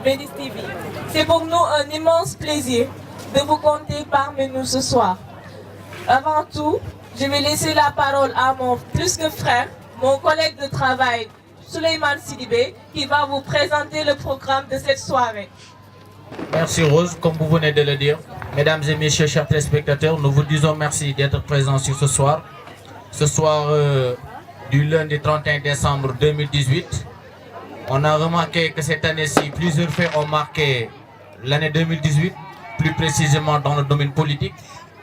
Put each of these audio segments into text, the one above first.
Médis TV. C'est pour nous un immense plaisir de vous compter parmi nous ce soir. Avant tout, je vais laisser la parole à mon plus que frère, mon collègue de travail, Souleymane Sidibé, qui va vous présenter le programme de cette soirée. Merci Rose, comme vous venez de le dire. Mesdames et messieurs, chers téléspectateurs, nous vous disons merci d'être présents sur ce soir. Ce soir du lundi 31 décembre 2018. On a remarqué que cette année-ci, plusieurs faits ont marqué l'année 2018, plus précisément dans le domaine politique.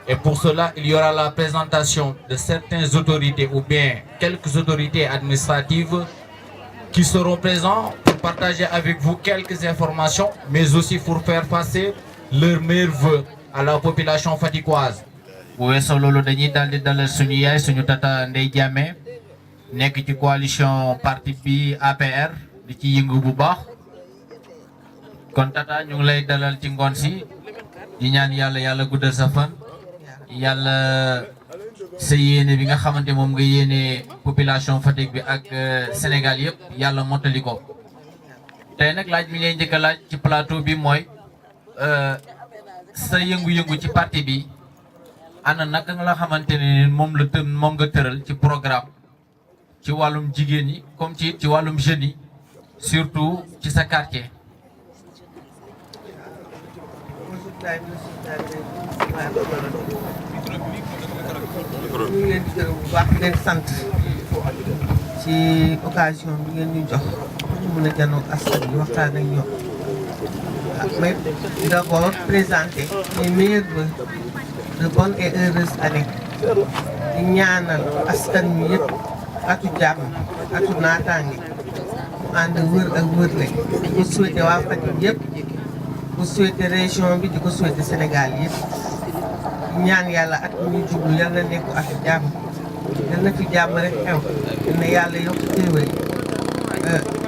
Et pour cela, il y aura la présentation de certaines autorités ou bien quelques autorités administratives qui seront présents pour partager avec vous quelques informations, mais aussi pour faire passer leurs meilleurs vœux à la population faticoise. bu weesoo loolu dañuy daal di dalal suñu yaay suñu tata Ndeye Diamé nekk ci coalition parti bi APR di ci yëngu bu baax kon tata ñu ngi lay dalal ci ngoon si di ñaan yàlla guddal sa fan yàlla sa yéene bi nga xamante moom nga yéene population Fatick bi ak Sénégal yëpp yàlla mottali ko tey nag laaj mi lay njëkk a laaj ci plateau bi mooy sa yëngu-yëngu ci parti bi ana naka nga la xamante ne moom nga tëral ci programme ci wàllum jigéen ñi comme ci wàllum jeunes yi surtout ci sa quartier. ñu ngi leen di gërëm bu baax di leen sant ci occasion bi ngeen ñu jox ñu mën a janoog askan bi waxtaan ak ñoom mais d'abord présenter les meilleurs vœux de bonne et heureuse année di ñaanal askan wi yëpp atu jàmm atu naataange mu ànd wër ak wërle di ko souhaité waa Fatick yëpp di ko souhaité région bi di ko souhaité Sénégal yëpp ñaan yàlla at mi ñu jublu yal na nekk ak jàmm yal na fi jàmm rek xew yal na yàlla yokk xéewal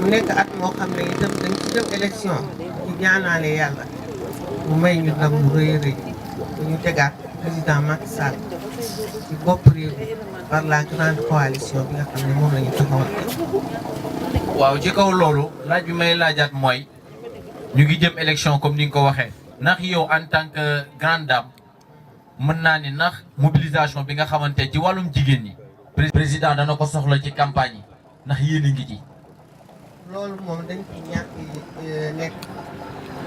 mu nekk at moo xam ne itam dañ ci dem élection ci ñaanaale yàlla mu may ñu ndam mu rëy a rëy ñu tegaat président Macky Sall ci bopp réew mi par la grande coalition bi nga xam ne moom la ñu taxawal. waaw ci kaw loolu laaj bi may laajaat mooy ñu ngi jëm élection comme ni nga ko waxee ndax yow en tant que grande dame mën naa ni ndax mobilisation bi nga xamante ci wàllum jigéen ñi président dana ko soxla ci campagne yi ndax yéen a ngi ci. loolu moom dañ ci ñàkk nekk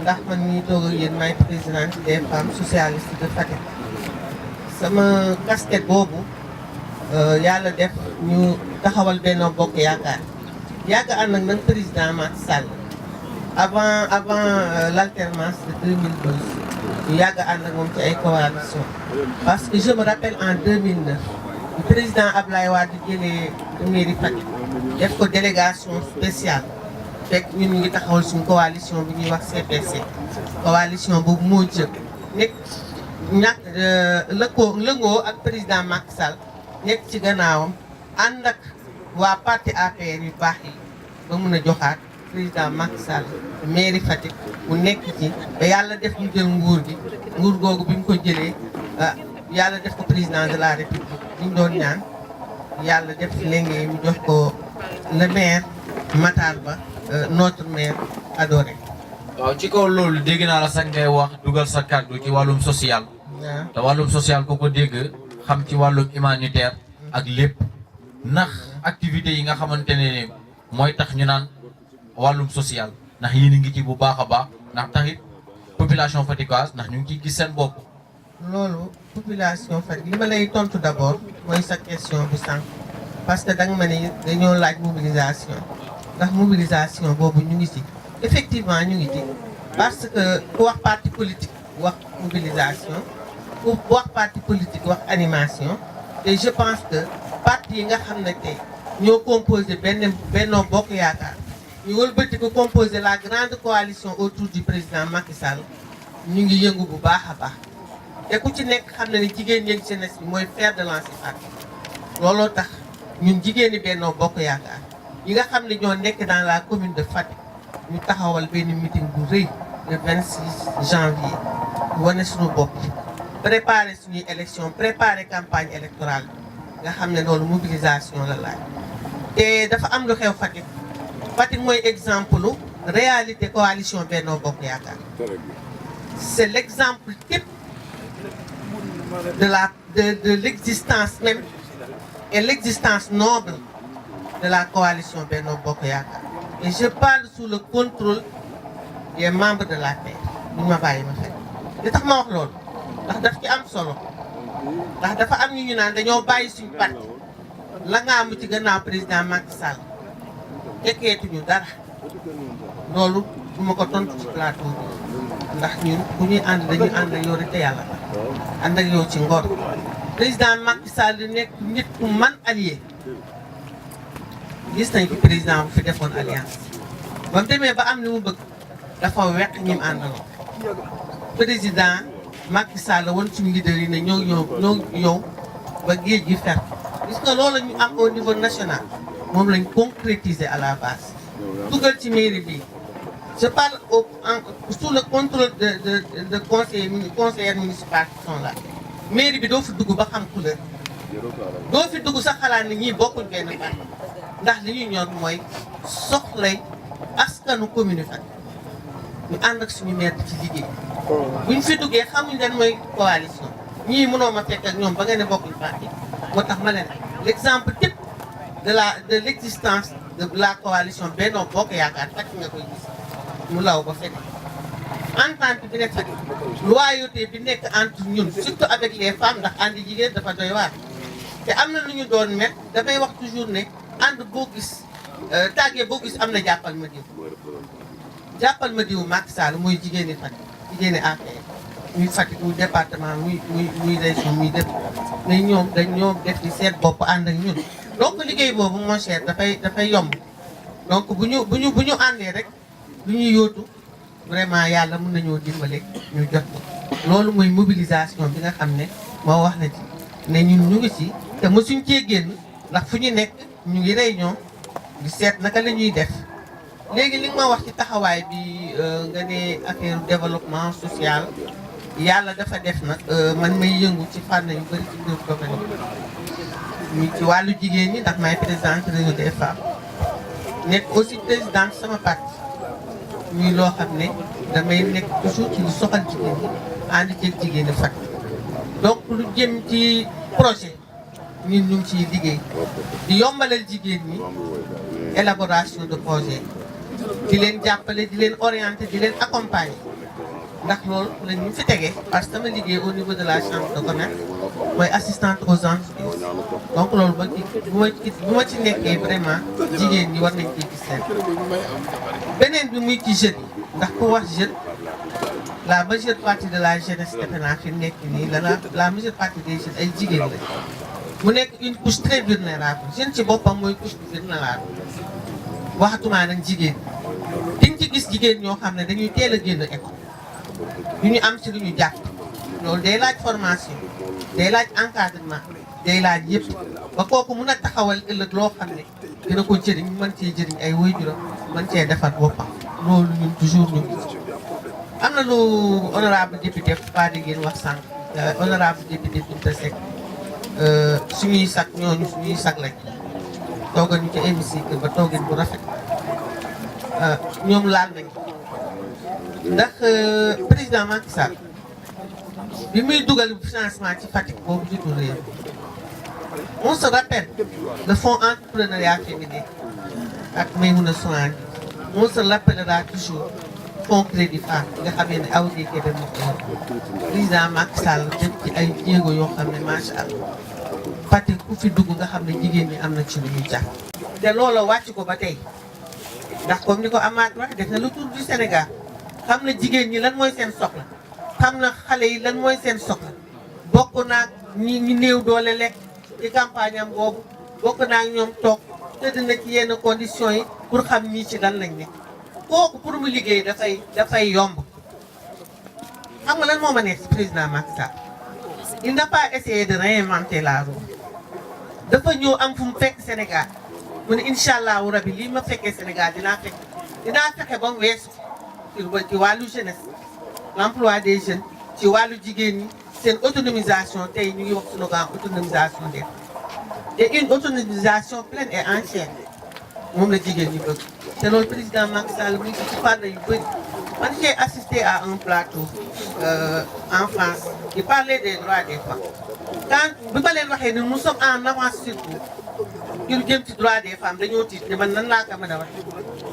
ndax man mii toog ak yéen maay présidente des femmes socialistes de Fatick sama casquette boobu yàlla def ñu taxawal Benno Bokk Yaakaar yàgg ànd ak nag président Macky Sall avant l'alternance de 2012 ñu yàgg ànd ak moom ci ay coalition parce que je me rappelle en 2009 le président Ablaye Wade jëlee mairie Fatick def ko délégation spéciale fekk ñun ñu ngi taxawal suñu coalition bi ñuy wax CPC coalition boobu moo jëkk nekk lëngoo ak président Macky Sall nekk ci gannaawam ànd ak waa parti APR yu baax yi ba mun a joxaat président Macky Sall mairie Fatick mu nekk ci ba yàlla def ñu jël nguur gi nguur googu bi ñu ko jëlee yàlla def ko président de la république ñu doon ñaan yàlla def léegi mu jox ko le maire Matar Ba notre maire adoré. waaw ci kaw loolu dégg naa la sax ngay wax dugal sa kàddu ci wàllum social. te wàllum social ku ko dégg xam ci wàllum humanitaire ak lépp ndax activités yi nga xamante ne mooy tax ñu naan wàllum social ndax yéen a ngi ci bu baax a baax ndax taxit population fatickoise ndax ñu ngi ciy gis seen bopp. loolu population Fatick li ma lay tontu d'abord mooy sa question bu sànq parce que danga ma ne dañoo laaj mobilisation ndax mobilisation boobu ñu ngi ci effectivement ñu ngi ci parce que ku wax parti politique wax mobilisation ku wax parti politique wax animation et je pense que parti yi nga xam ne tey ñoo composé Benno Bokk Yaakaar ñu wëlbati ko composé la grande coalition autour du président Macky Sall ñu ngi yëngu bu baax a baax te ku ci nekk xam na ne jigéen ñeeg jeunesse bi mooy fer de lance parti looloo tax ñun jigéeni Benno Bokk Yaakaar yi nga xam ne ñoo nekk dans la commune de Fatick ñu taxawal benn meeting bu rëy le 26 janvier wane suñu bopp préparer suñuy élection préparer campagne électorale nga xam ne loolu mobilisation la laaj te dafa am lu xew Fatick mooy exemple réalité coalition Benno Bokk Yaakaar. C'est l'exemple type de l'existence même et l'existence noble de la coalition Benno Bokk Yaakaar. Et je parle sous le contrôle des membres de la paix. ñu ma bàyyi ma xel li tax ma wax loolu ndax daf ci am solo ndax dafa am ñu naan dañoo bàyyi suñu parti la nga am ci gannaaw président Macky Sall tekkeetuñu dara loolu du ma ko tontu ci plateau bi ndax ñun bu ñuy ànd dañuy ànd ak yow rek te yàlla ànd ak yow ci ngor président Macky Sall di nekk nit ku man allié gis nañ fi président bu fi defoon alliance ba mu demee ba am li mu bëgg dafa weq ñi mu àndaloo président Macky Sall woon suñu leader yi ne ñoo yow ba géej gi fer gis nga loolu ñu am au niveau national moom lañ concrétiser à la base dugal ci mairie bi je parle sous le contrôle de conseillers municipaux qui sont là mairie bi doo fi dugg ba xam couleur doo fi dugg sax xalaat ni ñii bokkuñ benn parti ndax li ñuy ñor mooy soxlay askanu commune Fatick ñu ànd ak suñu maire ci liggéey buñ fi duggee xamuñ leen mooy coalition ñii mënoo ma fekk ak ñoom ba nga ne bokkuñ parti moo tax ma leen l'exemple type de l'existence de la coalition Benno Bokk Yaakaar Fatick nga koy gis mu law ba fekk entente bi nekk Fatick loyauté bi nekk entre ñun surtout avec les femmes ndax ànd jigéen dafa doy waar te am na lu ñu doon met damay wax toujours ne ànd boo gis tàggee boo gis am na jàppal ma diw jàppal ma diw Macky Sall mooy jigéeni Fatick jigéeni APR muy Fatick muy département muy région muy def ne ñoom def di seet bopp ànd ak ñun donc liggéey boobu mon cher dafay yomb donc bu ñu àndee rek lu ñuy yóotu vraiment yàlla mën nañoo dimbale ñu jot ko loolu mooy mobilisation bi nga xam ne moo wax na ci ne ñun ñu ngi ci te mosuñ cee génn ndax fu ñu nekk ñu ngi réunion di seet naka la ñuy def léegi li nga ma wax ci taxawaay bi nga ne affaire développement social yàlla dafa def nag man may yëngu ci fànn yu bëri ci biir domaine bi ñu ci wàllu jigéen ñi ndax may présidente réseau des femmes nekk aussi présidente sama parti ñuy loo xam ne damay nekk toujours ci lu soxal jigéen ñi ànd ceeg jigéen ñi Fatick donc lu jëm ci projet ñun ñu ngi ciy liggéey di yombalal jigéen ñi élaboration de projet di leen jàppale di leen orienter di leen accompagner ndax loolu la ñu fi tegee parce que sama liggéey au niveau de la chambre de commerce mooy assistante aux entreprises donc loolu bu ma ci nekkee vraiment jigéen ñi war nañ ciy gis seen beneen bi muy ci jeunes yi ndax ku wax jeune la majeure partie de la jeunesse defe naa fi nekk nii la majeure partie des jeunes ay jigéen la mu nekk une couche très vulnérable jeune ci boppam mooy couche vulnérable waxatumaa nag jigéen diñ ci gis jigéen ñoo xam ne dañuy teel a génn école yu ñu am ci lu ñu jàpp loolu day laaj formation day laaj encadrement day laaj yëpp ba kooku mun a taxawal ëllëg loo xam ne dina ko jëriñ mën cee jëriñ ay waajuram mën cee defar boppam loolu ñun toujours ñu ngi am na lu honorable député Fadi Guèye wax sànq honorable député Binta Seck suñuy sag ñooñu suñuy sag lañ toogal ñu ci hémicycle ba toogin bu rafet ñoom laal nañ ndax président Macky Sall bi muy dugal financement ci Fatick boobu jiitu réew on se rappelle le fonds entrepreneuriat féminin ak Maymouna Sohani on se rappellera toujours fonds crédit femme nga xamee ne aw déekee dem président Macky Sall def ci ay jéego yoo xam ne macha allah Fatick ku fi dugg nga xam ne jigéen ñi am na ci lu ñu jàpp te loola wàcc ko ba tey ndax comme ni ko Amath wax def na lu tour du Sénégal xam na jigéen ñi lan mooy seen soxla xam na xale yi lan mooy seen soxla bokk naag ñi néew doole lekk ci campagne am boobu bokk naag ñoom toog tëdd na ci yenn conditions yi pour xam ñii ci lan lañ nekk kooku pour mu liggéey dafay yomb xam nga lan moo ma nekk président Macky Sall il n'a pas essayé de réinventer la roue dafa ñëw am fu mu fekk Sénégal mu ne incha allahu rabi lii ma fekkee Sénégal dinaa fexe ba mu weesu ci wàllu jeunesse l'emploi des jeunes ci wàllu jigéen ñi seen autonomisation tey ñu ngi wax slogan autonomisation des et une autonomisation pleine et entière moom la jigéen ñi bëgg te loolu président Macky Sall mu ngi ci fànn yu bëri man j'ai assisté à un plateau en France qui parlait des droits des femmes quand bi ma leen waxee ne nous sommes en avance surtout ngir jëm ci droit des femmes dañoo tiit ne man nan laa ko mën a wax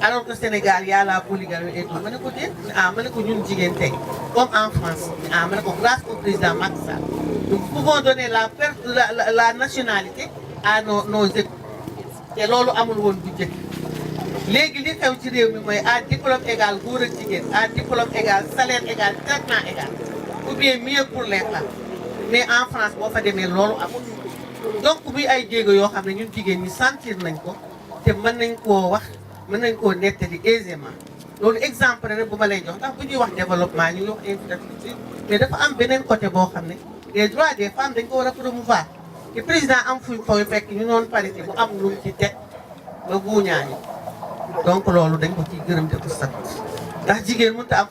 alors que Sénégal y a la polygamie et tout ma ne ko déet ma ne ko ñun jigéen tey comme en France ma ne ko grâce au président Macky Sall nous pouvons donner la nationalité à nos époux te loolu amul woon bu njëkk léegi li xew ci réew mi mooy à diplôme égal góor ak jigéen à diplôme égal salaire égal traitement égal ou bien mieux pour les femmes mais en France boo fa demee loolu amul donc muy ay jéego yoo xam ne ñun jigéen ñi sentir nañ ko te mën nañ koo wax mën nañ koo nettali aisément loolu exemple rek bu ma lay jox ndax bu ñuy wax développement ñu ngi wax infrastructure mais dafa am beneen côté boo xam ne les droits des femmes dañ ko war a promouvoir te président am fuñ fooy fekk ñu noonu parité bu am lu mu ci teg ba buuñaañu donc loolu dañ ko ciy gërëm di ko sant ndax jigéen mënut a am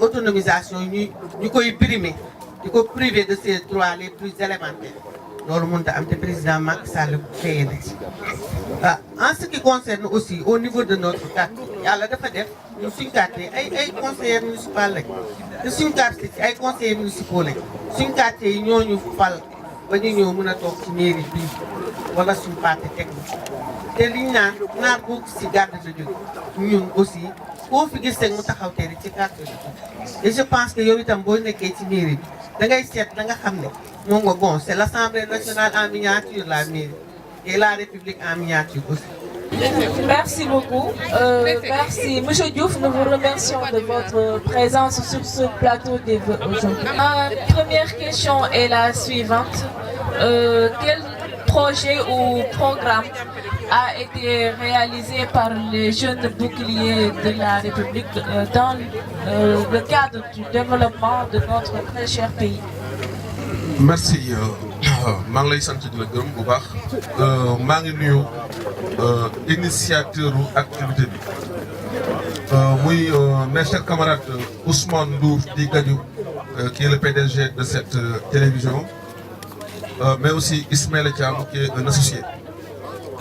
autonomisation ñu koy brimer di ko priver de ses droits les plus élémentaires loolu mënut a am te président Macky Sall créé na ci. En ce qui concerne aussi au niveau de notre quartier yàlla dafa def ñun suñu quartier ay conseillers municipaux lañ te suñu quartier ci ay conseillers municipaux lañ suñu quartier yi ñooñu fal ba ñu ñëw mën a toog ci mairie bii wala suñu parti technique te liñ naan naar boo gis ci garde de jóge ñun aussi koo fi gis rek mu taxaw te ci quartier bi et je pense que yow itam boo nekkee ci mairie bi da ngay seet da nga xam ne moom nga bon c'est l'Assemblée nationale en miniature la mairie et la République en miniature aussi. Merci beaucoup. Merci. Monsieur Diouf, nous vous remercions de votre présence sur ce plateau des vœux aujourd'hui. Ma première question est la suivante. Quel projet ou programme a été réalisé par les jeunes boucliers de la République dans le cadre du développement de notre très cher pays? Merci. maa ngi lay sant di la gërëm bu baax maa ngi nuyu initiateur activité bi muy mes chers camarades Ousmane Ndour di Gadiou qui est le PDG de cette télévision mais aussi Ismaël Thiam qui est un associé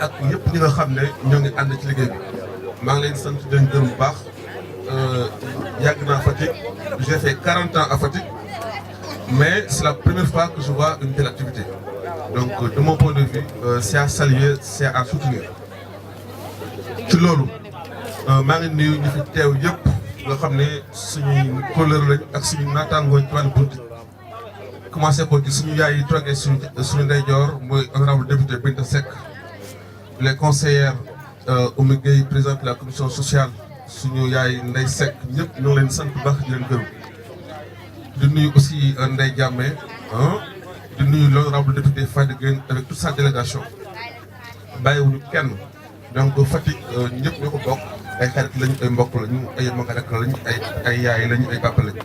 ak ñëpp ñi nga xam ne ñoo ngi ànd ci liggéey bi maa ngi leen sant di leen gërëm bu baax yàgg naa Fatick j'ai fait 40 ans à Fatick. Mais c'est la première fois que je vois une telle activité. Donc, de mon point de vue, c'est à saluer, c'est à soutenir. ci loolu maa ngi nuyu ñu fi teew yëpp nga xam ne suñuy couleur lañ ak suñu naataangoo ci wàllu politique. commencé ko ci suñu yaay yi toogee suñu ndeyjoor mooy honorable député Binta Seck les conseillères Oumy Gueye présidente de la commission sociale suñu yaay Ndeye Seck ñëpp ñoo ngi leen sant bu baax di leen gërëm. di nuyu aussi Ndeye Diamé di nuyu l'honorable député Fadi Gueye avec toute sa délégation bàyyiwuñu kenn donc Fatick ñëpp ñoo ko bokk ay xarit lañu ay mbokk lañu ay magarak lañu ay yaay lañu ay papa lañu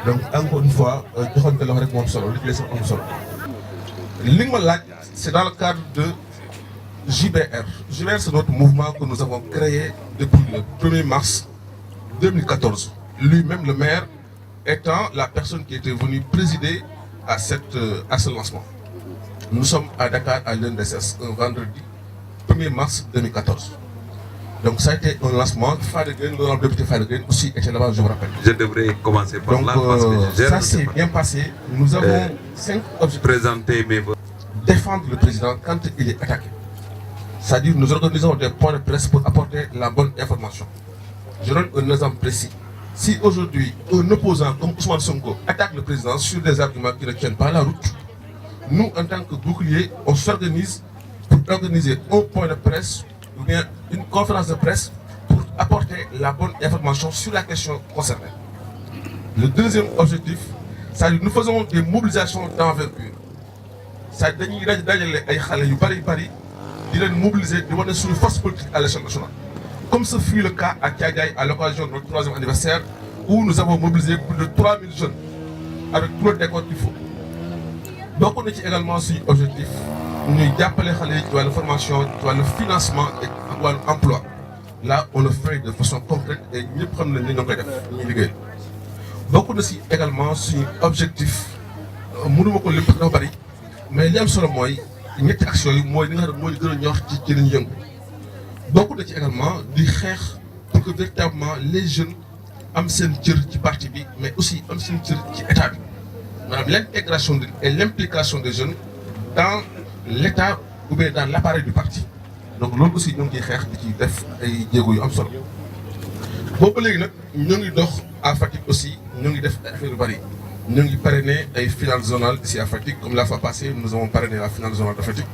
donc encore une fois joxante loxo rek moom solo li ci des am solo. li nga ma laaj c'est dans le cadre de JBR. JBR c'est notre mouvement que nous avons créé depuis le 1er mars 2014 lui-même le maire étant la personne qui était venue présider à ce lancement. Nous sommes à Dakar à l'UNDSS un vendredi 1er mars 2014. Donc ça a été un lancement. Fadeguen, l'honorable député Fadeguen aussi était là-bas, je vous rappelle. Je devrais commencer par là parce que ça s'est bien passé. Nous avons 5 objectifs. Présenter mes voeux. Défendre le président quand il est attaqué. C'est-à-dire nous organisons des points de presse pour apporter la bonne information. Je donne un exemple précis. Si aujourd'hui un opposant comme Ousmane Sonko attaque le président sur des arguments qui ne tiennent pas la route, nous en tant que bouclier, on s'organise pour organiser un point de presse ou bien une conférence de presse pour apporter la bonne information sur la question concernée. Le deuxième objectif, c'est que nous faisons des mobilisations d'envergure. C'est-à-dire que nous mobiliser sur une force politique à l'échelle nationale. Comme ce fut le cas à Thiadiaye à l'occasion de notre 3e anniversaire, où nous avons mobilisé plus de 3000 jeunes avec tout le décor qu'il faut. Donc on est également sur l'objectif, nous appelons la formation, le financement et l'emploi. Là, on le fait de façon concrète et nous prenons les lignes de Donc on est également sur l'objectif, mais il y a seulement une action, beaucoup de également di xeex pour que véritablement les jeunes am seen cër ci parti bi mais aussi am seen cër ci état bi maanaam l'intégration et l'implication des jeunes dans l'état ou bien dans l'appareil du parti donc loolu aussi ñu ngi ciy xeex di ci def ay jéego yu am solo boobu léegi nag ñu ngi dox à Fatick aussi ñu ngi def affaire yu bari ñu ngi parrainé ay finales zonales ici à Fatick comme la fois passée nous avons parrainé la finale zonale de Fatick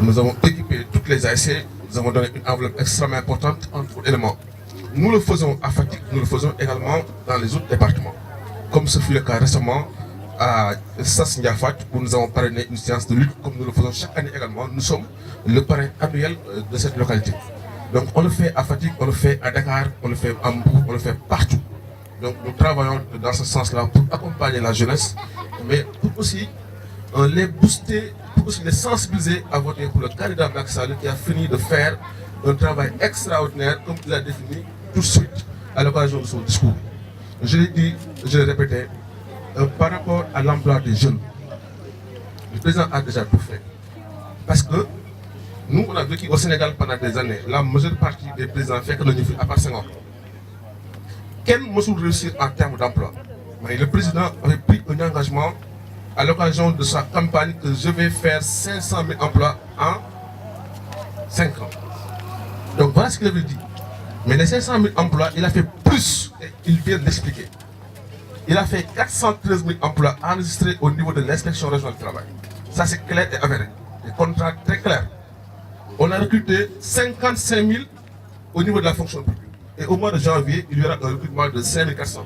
nous avons équipé toutes les ASC nous avons donné une enveloppe extrêmement importante en tout élément nous le faisons à Fatick nous le faisons également dans les autres départements comme ce fut le cas récemment à Sass Ndiafat où nous avons parrainé une séance de lutte comme nous le faisons chaque année également nous sommes le parrain annuel de cette localité donc on le fait à Fatick on le fait à Dakar on le fait à Mbour on le fait partout donc nous travaillons dans ce sens-là pour accompagner la jeunesse mais pour aussi les booster pour aussi les sensibiliser à voter pour le candidat Macky Sall qui a fini de faire un travail extraordinaire comme il l'a défini tout de suite à l'occasion de son discours je l'ai dit je l'ai répété par rapport à l'emploi des jeunes, le président a déjà tout fait. Parce que nous, on a vécu au Sénégal pendant des années. La majeure partie des présidents fait que nous avons fait à part 5 ans. Quel mesure réussir en termes d'emploi? Mais le président avait pris un engagement à l'occasion de sa campagne que je vais faire 500 000 emplois en 5 ans. Donc voilà ce qu'il avait dit. Mais les 500 000 emplois, il a fait plus et il vient d'expliquer. Il a fait 413 000 emplois enregistrés au niveau de l'inspection régionale du travail. Ça c'est clair et avéré. Des contrats très clairs. On a recruté 55 000 au niveau de la fonction publique. Et au mois de janvier, il y aura un recrutement de 5 400.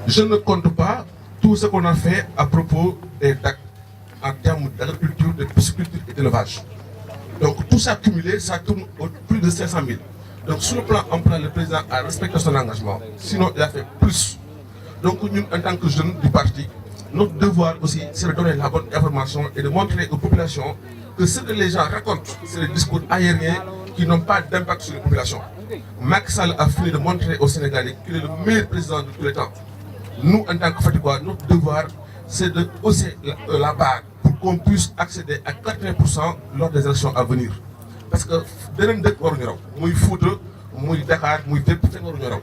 Je ne compte pas tout ce qu'on a fait à propos des DAC en termes d'agriculture, de pisciculture et d'élevage. Donc tout ça cumulé, ça tourne au plus de 500 000. Donc sur le plan emploi, le président a respecté son engagement. Sinon, il a fait plus. Donc nous, en tant que jeunes du parti, notre devoir aussi, c'est de donner la bonne information et de montrer aux populations que ce que les gens racontent, c'est des discours aériens qui n'ont pas d'impact sur les populations. Macky Sall a fini de montrer aux Sénégalais qu'il est le meilleur président de tous les temps. Nous, en tant que Fatickois, notre devoir, c'est de hausser la barre pour qu'on puisse accéder à 80% lors des élections à venir. Parce que beneen dëkk waruñu raw muy Fouta muy Dakar muy fépp fenn waruñu raw.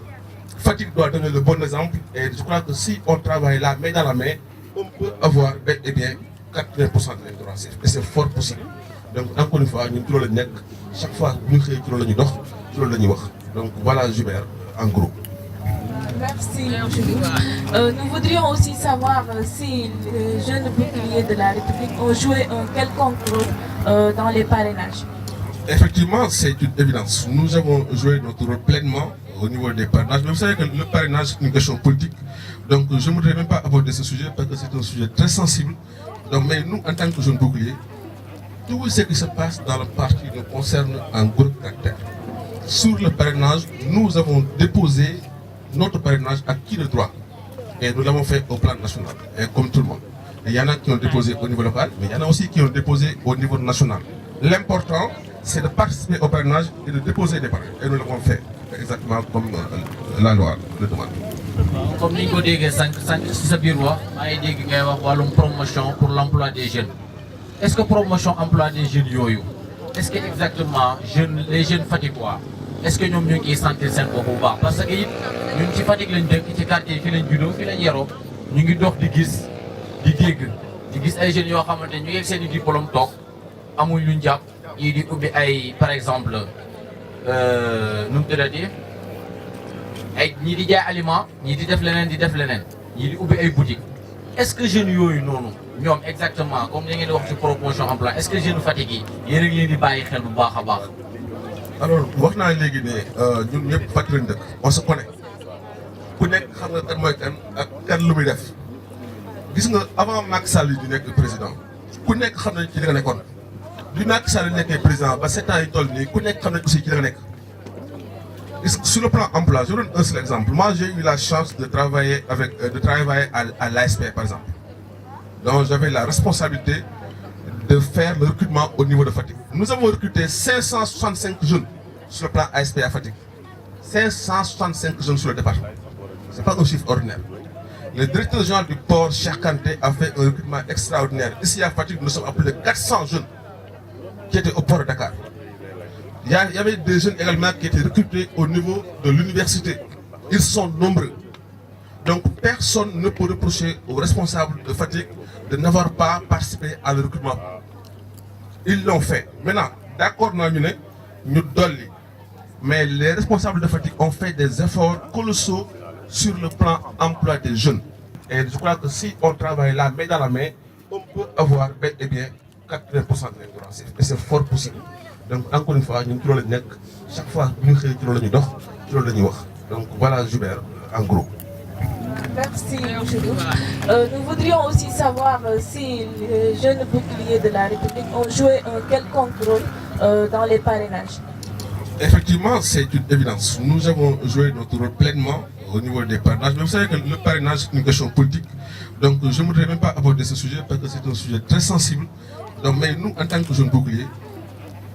Fatick doit donner le bon exemple et je crois que si on travaille là main dans la main, on peut avoir bel et bien 80% de l'électorat et c'est fort possible. Donc encore une fois ñun ci loolu la nekk chaque fois bu ñu xëyee ci loolu la ñuy dox ci loolu la ñuy wax donc voilà Jubert en gros. Merci. Nous voudrions aussi savoir si les jeunes boucliers de la République ont joué un quelconque rôle dans les parrainages. Effectivement, c'est une évidence. Nous avons joué notre rôle pleinement au niveau des parrainages. Mais vous savez que le parrainage est une question politique. Donc je ne voudrais même pas aborder ce sujet parce que c'est un sujet très sensible. Donc, mais nous, en tant que jeunes boucliers, tout ce qui se passe dans le parti nous concerne en gros caractère. Sur le parrainage, nous avons déposé notre parrainage à qui de droit. Et nous l'avons fait au plan national, et comme tout le monde. Et il y en a qui ont déposé au niveau local, mais il y en a aussi qui ont déposé au niveau national. L'important, c'est de participer au parrainage et de déposer des parrains. Et nous l'avons fait exactement comme la loi le demande. Comme ni ko déggee sànq ci sa biir wax maa ngi dégg ngay wax wàllum promotion pour l'emploi des jeunes. Est-ce que promotion emploi des jeunes yooyu est-ce que exactement les jeunes Fatickois est-ce que ñoom ñu ngi sentir seen bopp bu baax parce que it ñun ci Fatick lañ dëkk ci quartier yi fi lañ juddoo fi lañ yaroo ñu ngi dox di gis di dégg di gis ay jeunes yoo xamante ne ñu ngi ak seen i diplôme toog amuñ luñ jàpp ñii di ubbi ay par exemple nu mu tëddati ay ñii di jaay aliment ñii di def leneen ñii di ubbi ay boutique est-ce que jeunes yooyu noonu ñoom exactement comme li ngeen di wax ci promotion emploi est-ce que jeunes Fatick yi yéen a ngi leen di bàyyi xel bu baax a baax. alors wax naa léegi ne ñun ñëpp Fatick lañ dëkk on se connaît ku nekk xam nga kan mooy kan ak kan lu muy def gis nga avant Macky Sall di nekk président ku nekk xam nañ ci li nga nekkoon du Macky Sall nekkee président ba 7 ans yi toll nii ku nekk xam nañ aussi ci li nga nekk. Sur le plan emploi, je donne un seul exemple. Moi, j'ai eu la chance de travailler à l'ASP, par exemple. Donc, j'avais la responsabilité de faire le recrutement au niveau de Fatick. Nous avons recruté 565 jeunes sur le plan ASP à Fatick. 565 jeunes sur le département. Ce n'est pas un chiffre ordinaire. Le directeur général du port, Cheikh Kanté, a fait un recrutement extraordinaire. Ici à Fatick, nous sommes à plus de 400 jeunes qui étaient au port de Dakar. Il y avait des jeunes également qui étaient recrutés au niveau de l'université. Ils sont nombreux. Donc personne ne peut reprocher aux responsables de Fatick de n'avoir pas participé à le recrutement. Ils l'ont fait. Maintenant, d'accord, nous dolli. Mais les responsables de Fatick ont fait des efforts colossaux sur le plan emploi des jeunes. Et je crois que si on travaille la main dans la main, on peut avoir bel et bien 80% de l'indépendance. Et c'est fort possible. Donc encore une fois, nous chaque fois que nous faisons donc voilà Joubert, en gros. Merci, monsieur Diouf. Nous voudrions aussi savoir si les jeunes boucliers de la République ont joué un quelconque rôle dans les parrainages. Effectivement, c'est une évidence. Nous avons joué notre rôle pleinement au niveau des parrainages. Mais vous savez que le parrainage est une question politique. Donc je ne voudrais même pas aborder ce sujet parce que c'est un sujet très sensible. Donc, mais nous, en tant que jeunes boucliers,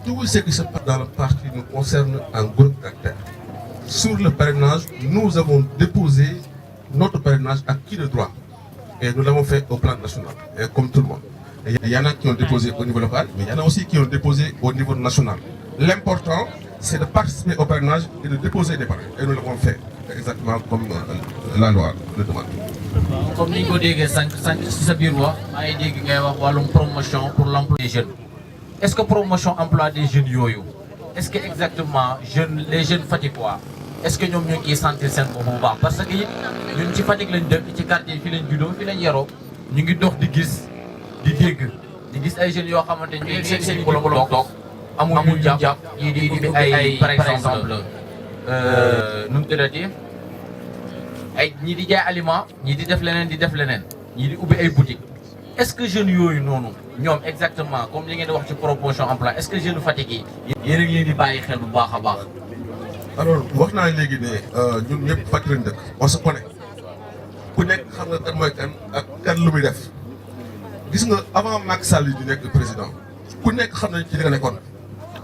tout ce qui se passe dans le parti nous concerne en gros caractère. Sur le parrainage, nous avons déposé notre parrainage à qui de droit. Et nous l'avons fait au plan national, et comme tout le monde. Et il y en a qui ont déposé au niveau local, mais il y en a aussi qui ont déposé au niveau national. L'important, c'est de participer au parrainage et de déposer des parrains. Et nous l'avons fait exactement comme la loi le demande. Comme ni ko déggee sànq ci sa biir wax maa ngi dégg ngay wax wàllum promotion pour l'emploi des jeunes. Est-ce que promotion emploi des jeunes yooyu est-ce que exactement les jeunes Fatickois est-ce que ñoom ñoo ngi sentir seen bopp bu baax parce que ñun ci Fatick lañ dëkk ci quartier fi lañ juddoo fi lañ yaroo ñu ngi dox di gis di dégg di gis ay jeunes yoo xamante ñu ngi seen i bolok toog amul jàpp ñii di ubbi ay par exemple nu mu tëddati ay ñii di jaay aliment ñii di def leneen ñii di ubbi ay boutique est-ce que jeunes yooyu noonu ñoom exactement comme li ngeen di wax ci promotion emploi est-ce que jeunes Fatick yi yéen a ngi leen di bàyyi xel bu baax a baax. Alors wax naa léegi ne ñun ñëpp Fatick lañ dëkk on se connaît ku nekk xam nga kan mooy kan ak kan lu muy def gis nga avant Macky Sall di nekk président ku nekk xam nañ ci li nga nekkoon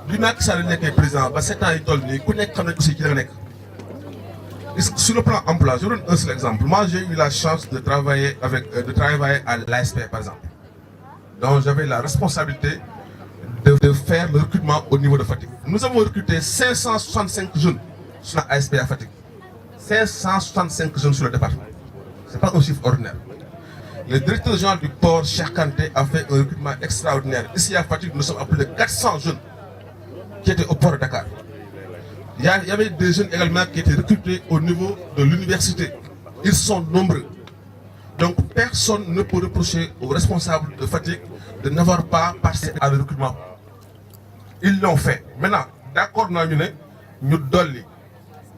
bi Macky Sall nekkee président ba 7 ans yi toll nii ku nekk xam nañ aussi ci li nga nekk. Sur le plan emploi, je donne un seul exemple. Moi, j'ai eu la chance de travailler à l'ASP, par exemple. Donc, j'avais la responsabilité de faire le recrutement au niveau de Fatick. Nous avons recruté 565 jeunes sur l'ASP à Fatick. 565 jeunes sur le département. Ce n'est pas un chiffre ordinaire. Le directeur général du port, Cheikh Kanté, a fait un recrutement extraordinaire. Ici à Fatick, nous sommes à plus de 400 jeunes qui étaient au port de Dakar. Il y avait des jeunes également qui étaient recrutés au niveau de l'université. Ils sont nombreux. Donc personne ne peut reprocher aux responsables de Fatick de n'avoir pas participé à le recrutement. Ils l'ont fait. Maintenant, d'accord, nous dolli.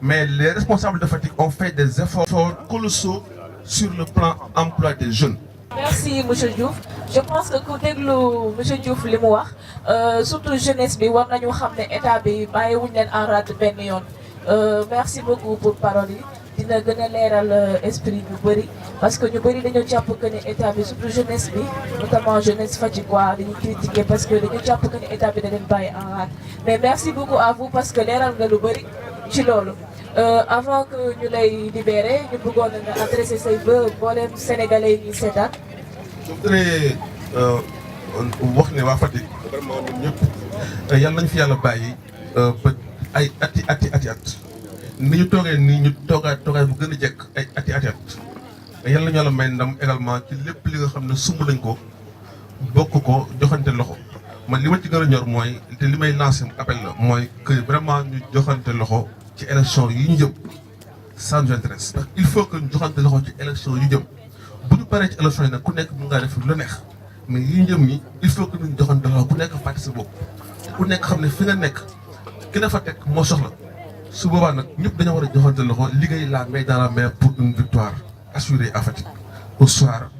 Mais les responsables de Fatick ont fait des efforts colossaux sur le plan emploi des jeunes. Merci M. Diouf. Je pense que ku déglu M. Diouf li mu wax surtout jeunesse bi war nañu xam ne état bi bàyyiwuñ leen en rade benn yoon. Merci beaucoup pour parole yi dina gën a leeral esprit ñu bëri parce que ñu bëri dañoo jàpp que ne état bi surtout jeunesse bi notamment jeunesse Fatickois dañuy critiquer parce que dañoo jàpp que ne état bi da leen bàyyi en rade mais merci beaucoup à vous parce que leeral nga lu bëri ci loolu. Avant que ñu lay libérer ñu bëggoon nga adresser say vœux mboolem sénégalais yi ñuy seetaan. Je voudrais wax ne waa Fatick vraiment ñun ñëpp yàlla nañu fi yàlla bàyyi ba ay ati ni ñu toogee nii ñu toogaay bu gën a jekk ay ati yàlla nañu yàlla may ndam également ci lépp li nga xam ne sumb nañ ko bokk ko joxante loxo man li ma ci gën a ñor mooy te li may lancer appel la mooy que vraiment ñu joxante loxo ci élection yi ñu jëm ça nous intéresse parce que il faut que ñu joxante loxo ci élection yi jëm bu ñu paree ci élection yi nag ku nekk mën ngaa def lu neex mais yi ñu jëm ñi il faut que ñu joxante loxo ku nekk fàtte sa bopp ku nekk xam ne fi nga nekk ki la fa teg moo soxla su boobaa nag ñëpp dañoo war a joxante loxo liggéey la main dans la main pour une victoire assurée à Fatick au soir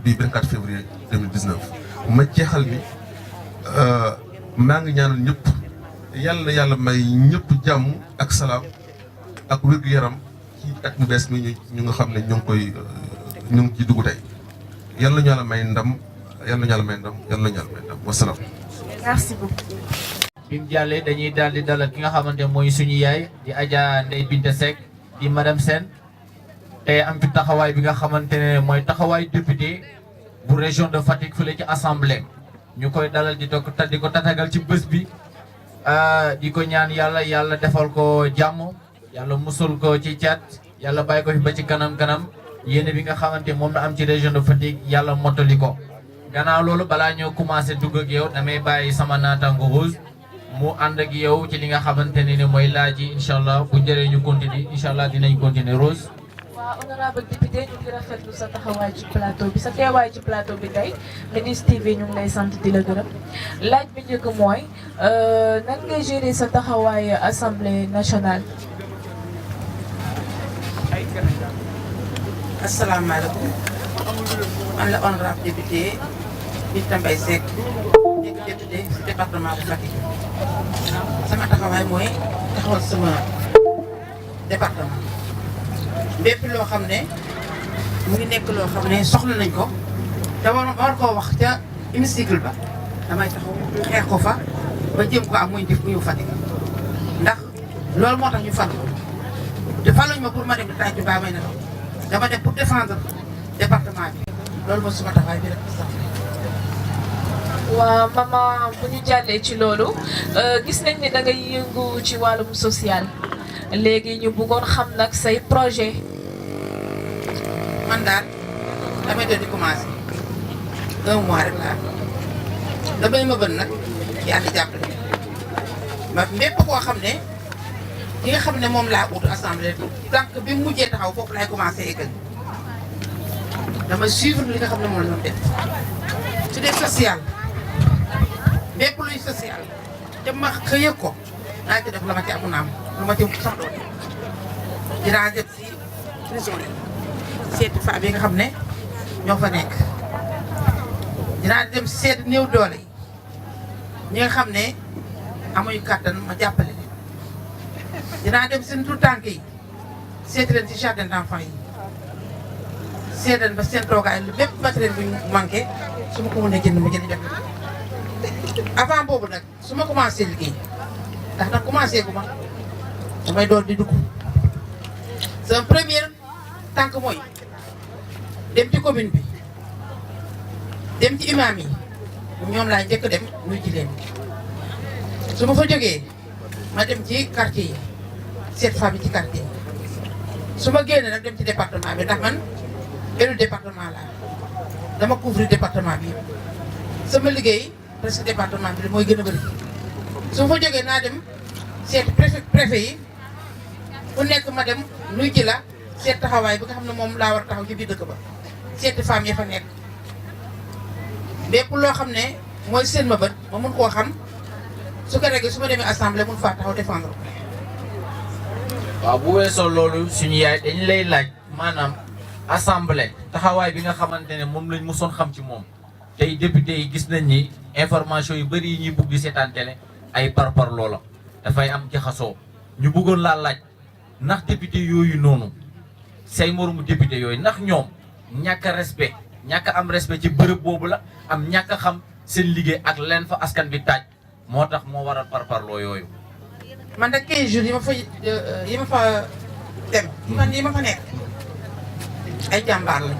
du 24 février 2019 ma jeexal ni maa ngi ñaanal ñëpp yàlla na yàlla may ñëpp jàmm ak salaam ak wér-gu-yaram ci at mu bees mi ñu nga xam ne ñu ngi ci dugg tey yàlla na ñu yàlla may ndam wasalaam. Merci beaucoup. bi mu jàllee dañuy daal di dalal ki nga xamante mooy suñu yaay di Adja Ndeye Binta Seck di madame Sène tey am fi taxawaay bi nga xamante ne mooy taxawaay député bu région de Fatick fële ci assemblée ñu koy dalal di ko tatagal ci bés bi di ko ñaan yàlla defal ko jàmm yàlla musul ko ci cat yàlla bàyyi ko fi ba ci kanam yéene bi nga xamante moom la am ci région de Fatick yàlla mottali ko. gannaaw loolu balaa ñoo commencé dugg ak yow damay bàyyi sama naataango Rose mu ànd ak yow ci li nga xamante ne ni mooy laaj yi incha allah bu jëree ñu continuer incha allah dinañ continuer Rose. waaw honorable député ñu ngi rafetlu sa taxawaay ci plateau bi sa teewaay ci plateau bi tey Mindiss TV ñu ngi lay sant di la gërëm laaj bi njëkk mooy nan ngay gérer sa taxawaay assemblée nationale. asalaamaaleykum man la honorable député Binta Mbaye Seck nekk député si département bu Fatick sama taxawaay mooy taxawal sama département bépp loo xam ne mu ngi nekk loo xam ne soxla nañ ko te war koo wax ca hémicycle ba damay taxaw xeex ko fa ba jëm ko am muy def muy Fatick ndax loolu moo tax ñu fal ko te faluñ ma pour ma dem di tàncu baa may na dama def pour défendre département bi loolu mooy suma taxawaay bi rek sax. waaw maman bu ñu jàllee ci loolu gis nañ ne da ngay yëngu ci wàllum social léegi ñu bëggoon xam nag say projet. man daal damay doon di commencé 1 mois rek laa damay ma bën nag yàlla jàppale ma mbépp koo xam ne ki nga xam ne moom laa ut assemblée tànk bi mu mujjee taxaw foofu laay commencé égal dama suivre li nga xam ne moom la ñu def su dee social bépp luy social te ma xëyee ko naa ci def la ma ci amu naam lu ma ci sax doon dinaa def si prison yi seeti femmes yi nga xam ne ñoo fa nekk dinaa dem seeti néew doole yi ñi nga xam ne amuñu kàttan ma jàppale leen dinaa dem seen tout tànk yi seeti leen ci jardin d'enfants yi seeti leen ba seen toogaay lu bépp matériel bu ñu manqué su ma ko mënee jënd ma jënd jox avant boobu nag su ma commencé liggéey ndax nag commencé gu ma damay door di dugg sama première tànk mooy dem ci commune bi dem ci imam yi ñoom laa njëkk dem nuy ji leen su ma fa jógee ma dem ci quartier yi seet famille ci quartier yi su ma génnee nag dem ci département bi ndax man élu département laa dama couvrir département bi sama liggéey presque département bi mooy gën a bëri su ma fa jógee naa dem seet préfet yi ku nekk ma dem nuy ji la seet taxawaay bi nga xam ne moom laa war a taxaw ci biir dëkk ba seeti femmes yi fa nekk bépp loo xam ne mooy seen ma bët ma mun koo xam su ko regee su ma demee assemblée mun faa taxaw défendre ko. waaw bu weesoo loolu suñu yaay dañ lay laaj maanaam assemblée taxawaay bi nga xamante ne moom lañ mosoon xam ci moom tey député yi gis nañ ni information yu bëri yi ñuy bugg di seetaan télé ay par loola dafay am jaxasoo ñu bëggoon laa laaj ndax député yooyu noonu say moromu député yooyu ndax ñoom ñàkk a respect ñàkk a am respect ci bërëb boobu la am ñàkk a xam seen liggéey ak leen fa askan bi taaj moo tax moo waral parparloo yooyu. man de 15 jours yi ma fa dem. man yi ma fa nekk ay jàmbaar lañ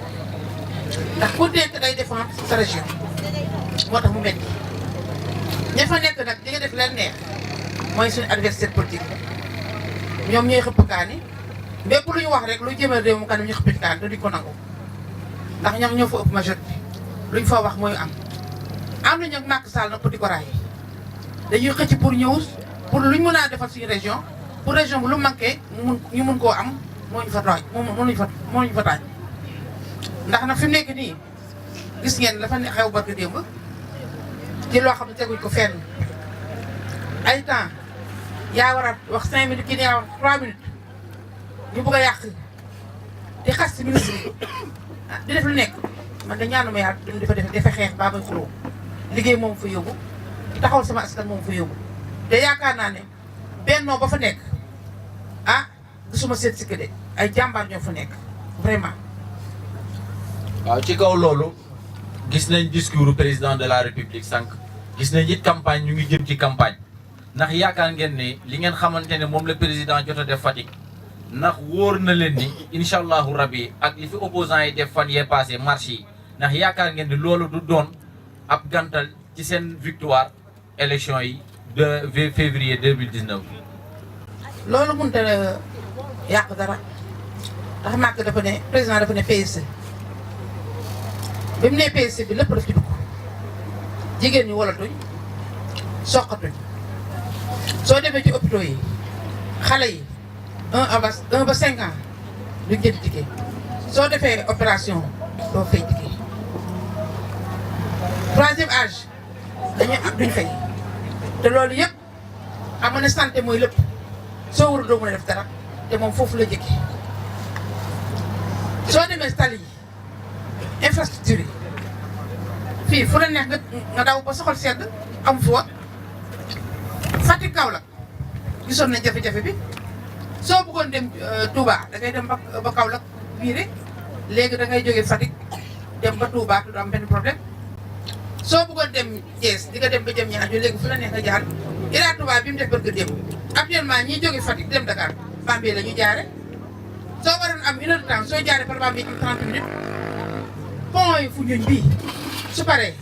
ndax ku nekk day défendre sa région moo tax mu métti ña fa nekk nag di nga def leen neex mooy suñu adversaire politique ñoom ñooy xëpp kaani bépp lu ñu wax rek lu jëmal réew mu kanam ñu xëpp kaani te duñ ko nangu ndax ñoom ñoo fa ëpp majorité lu ñu fa wax mooy am nañu ak Macky Sall nag petit corail dañuy xëcc pour ñëw pour luñ mën a defal suñu région pour région bi lu manqué ñu mun koo am moo ñu fa taaj moo ñu fa taaj ndax nag fi mu nekk nii gis ngeen dafa ne xew barki démb ci loo xam ne teguñ ko fenn ay temps yaa war a wax 5 minutes kii ne yaa wax 3 minutes ñu bëgg a yàq di xas ci ministre yi di def lu nekk man de ñaanuma yàlla dafa xeex baa may xuloo liggéey moom fa yóbbu taxawal sama askan moom fa yóbbu te yaakaar naa ne bennoo ba fa nekk gisuma seet si de ay jàmbaar ñoo fa nekk vraiment. waaw ci kaw loolu gis nañ discours président de la république sànq gis nañ it campagne ñu ngi jëm ci campagne ndax yaakaar ngeen ne li ngeen xamante ne moom la président jot a def Fatick ndax wóor na leen ni incha allahu rabi ak li fi opposants yi def fan yee passé marche yi ndax yaakaar ngeen ni loolu du doon ab gantal ci seen victoire élection yi de février 2019. loolu mënut a yàq dara ndax Macky dafa ne président dafa ne PSE bi mu nee PSE bi lépp daf ci dugg jigéen ñi walatuñ soqatuñ soo demee ci hôpitaux yi xale yi 1 ba 5 ans duñ jënd ticket soo defee opération doo fay ticket 3e âge dañuy am duñ fay te loolu yëpp xam ne santé mooy lépp soo war a doo mën a def dara te moom foofu la jëkki soo demee tali yi infrastructure yi fii fu la neex nga daw ba soxal sedd am fi woon Fatick Kaolack gisoon nañ jafe-jafe bi soo bëggoon dem Touba da ngay dem ba Kaolack bii rek léegi da ngay jógee Fatick dem ba Touba du am benn problème soo bëggoon dem Thiès di nga dem ba jëm ñaajo léegi fu la neex nga jaar Ila Touba bi mu def barke démb actuellement ñiy jógee Fatick dem Dakar Bambey la ñu jaare soo waroon am 1 heure de temps soo jaaree par Bambey am 30 minutes pont yi fu ñuñ bii su paree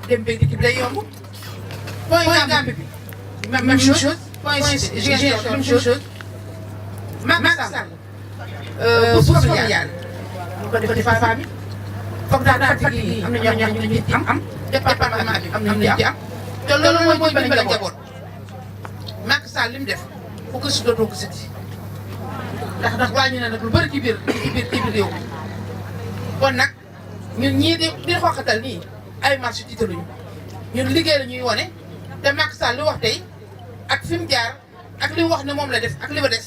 dem beeg dikk bi day yomb point yi Gambie bi même chose point Ziguinchor même chose Macky Sall bourse familiale ñu ko def femme yi foog daal Fatick yi am na ñoo xam ne ñu ci am département bi am nañu ci am te loolu mooy dimbali njaboot Macky Sall li mu def fu ko si dootoo ko sëti ndax wàññi na nag lu bëri ci biir réew mi kon nag ñun ñii di xoqatal nii ay marché tiitaluñu ñun liggéey la ñuy wone te Macky Sall li wax tey ak fi mu jaar ak li mu wax ne moom la def ak li ma des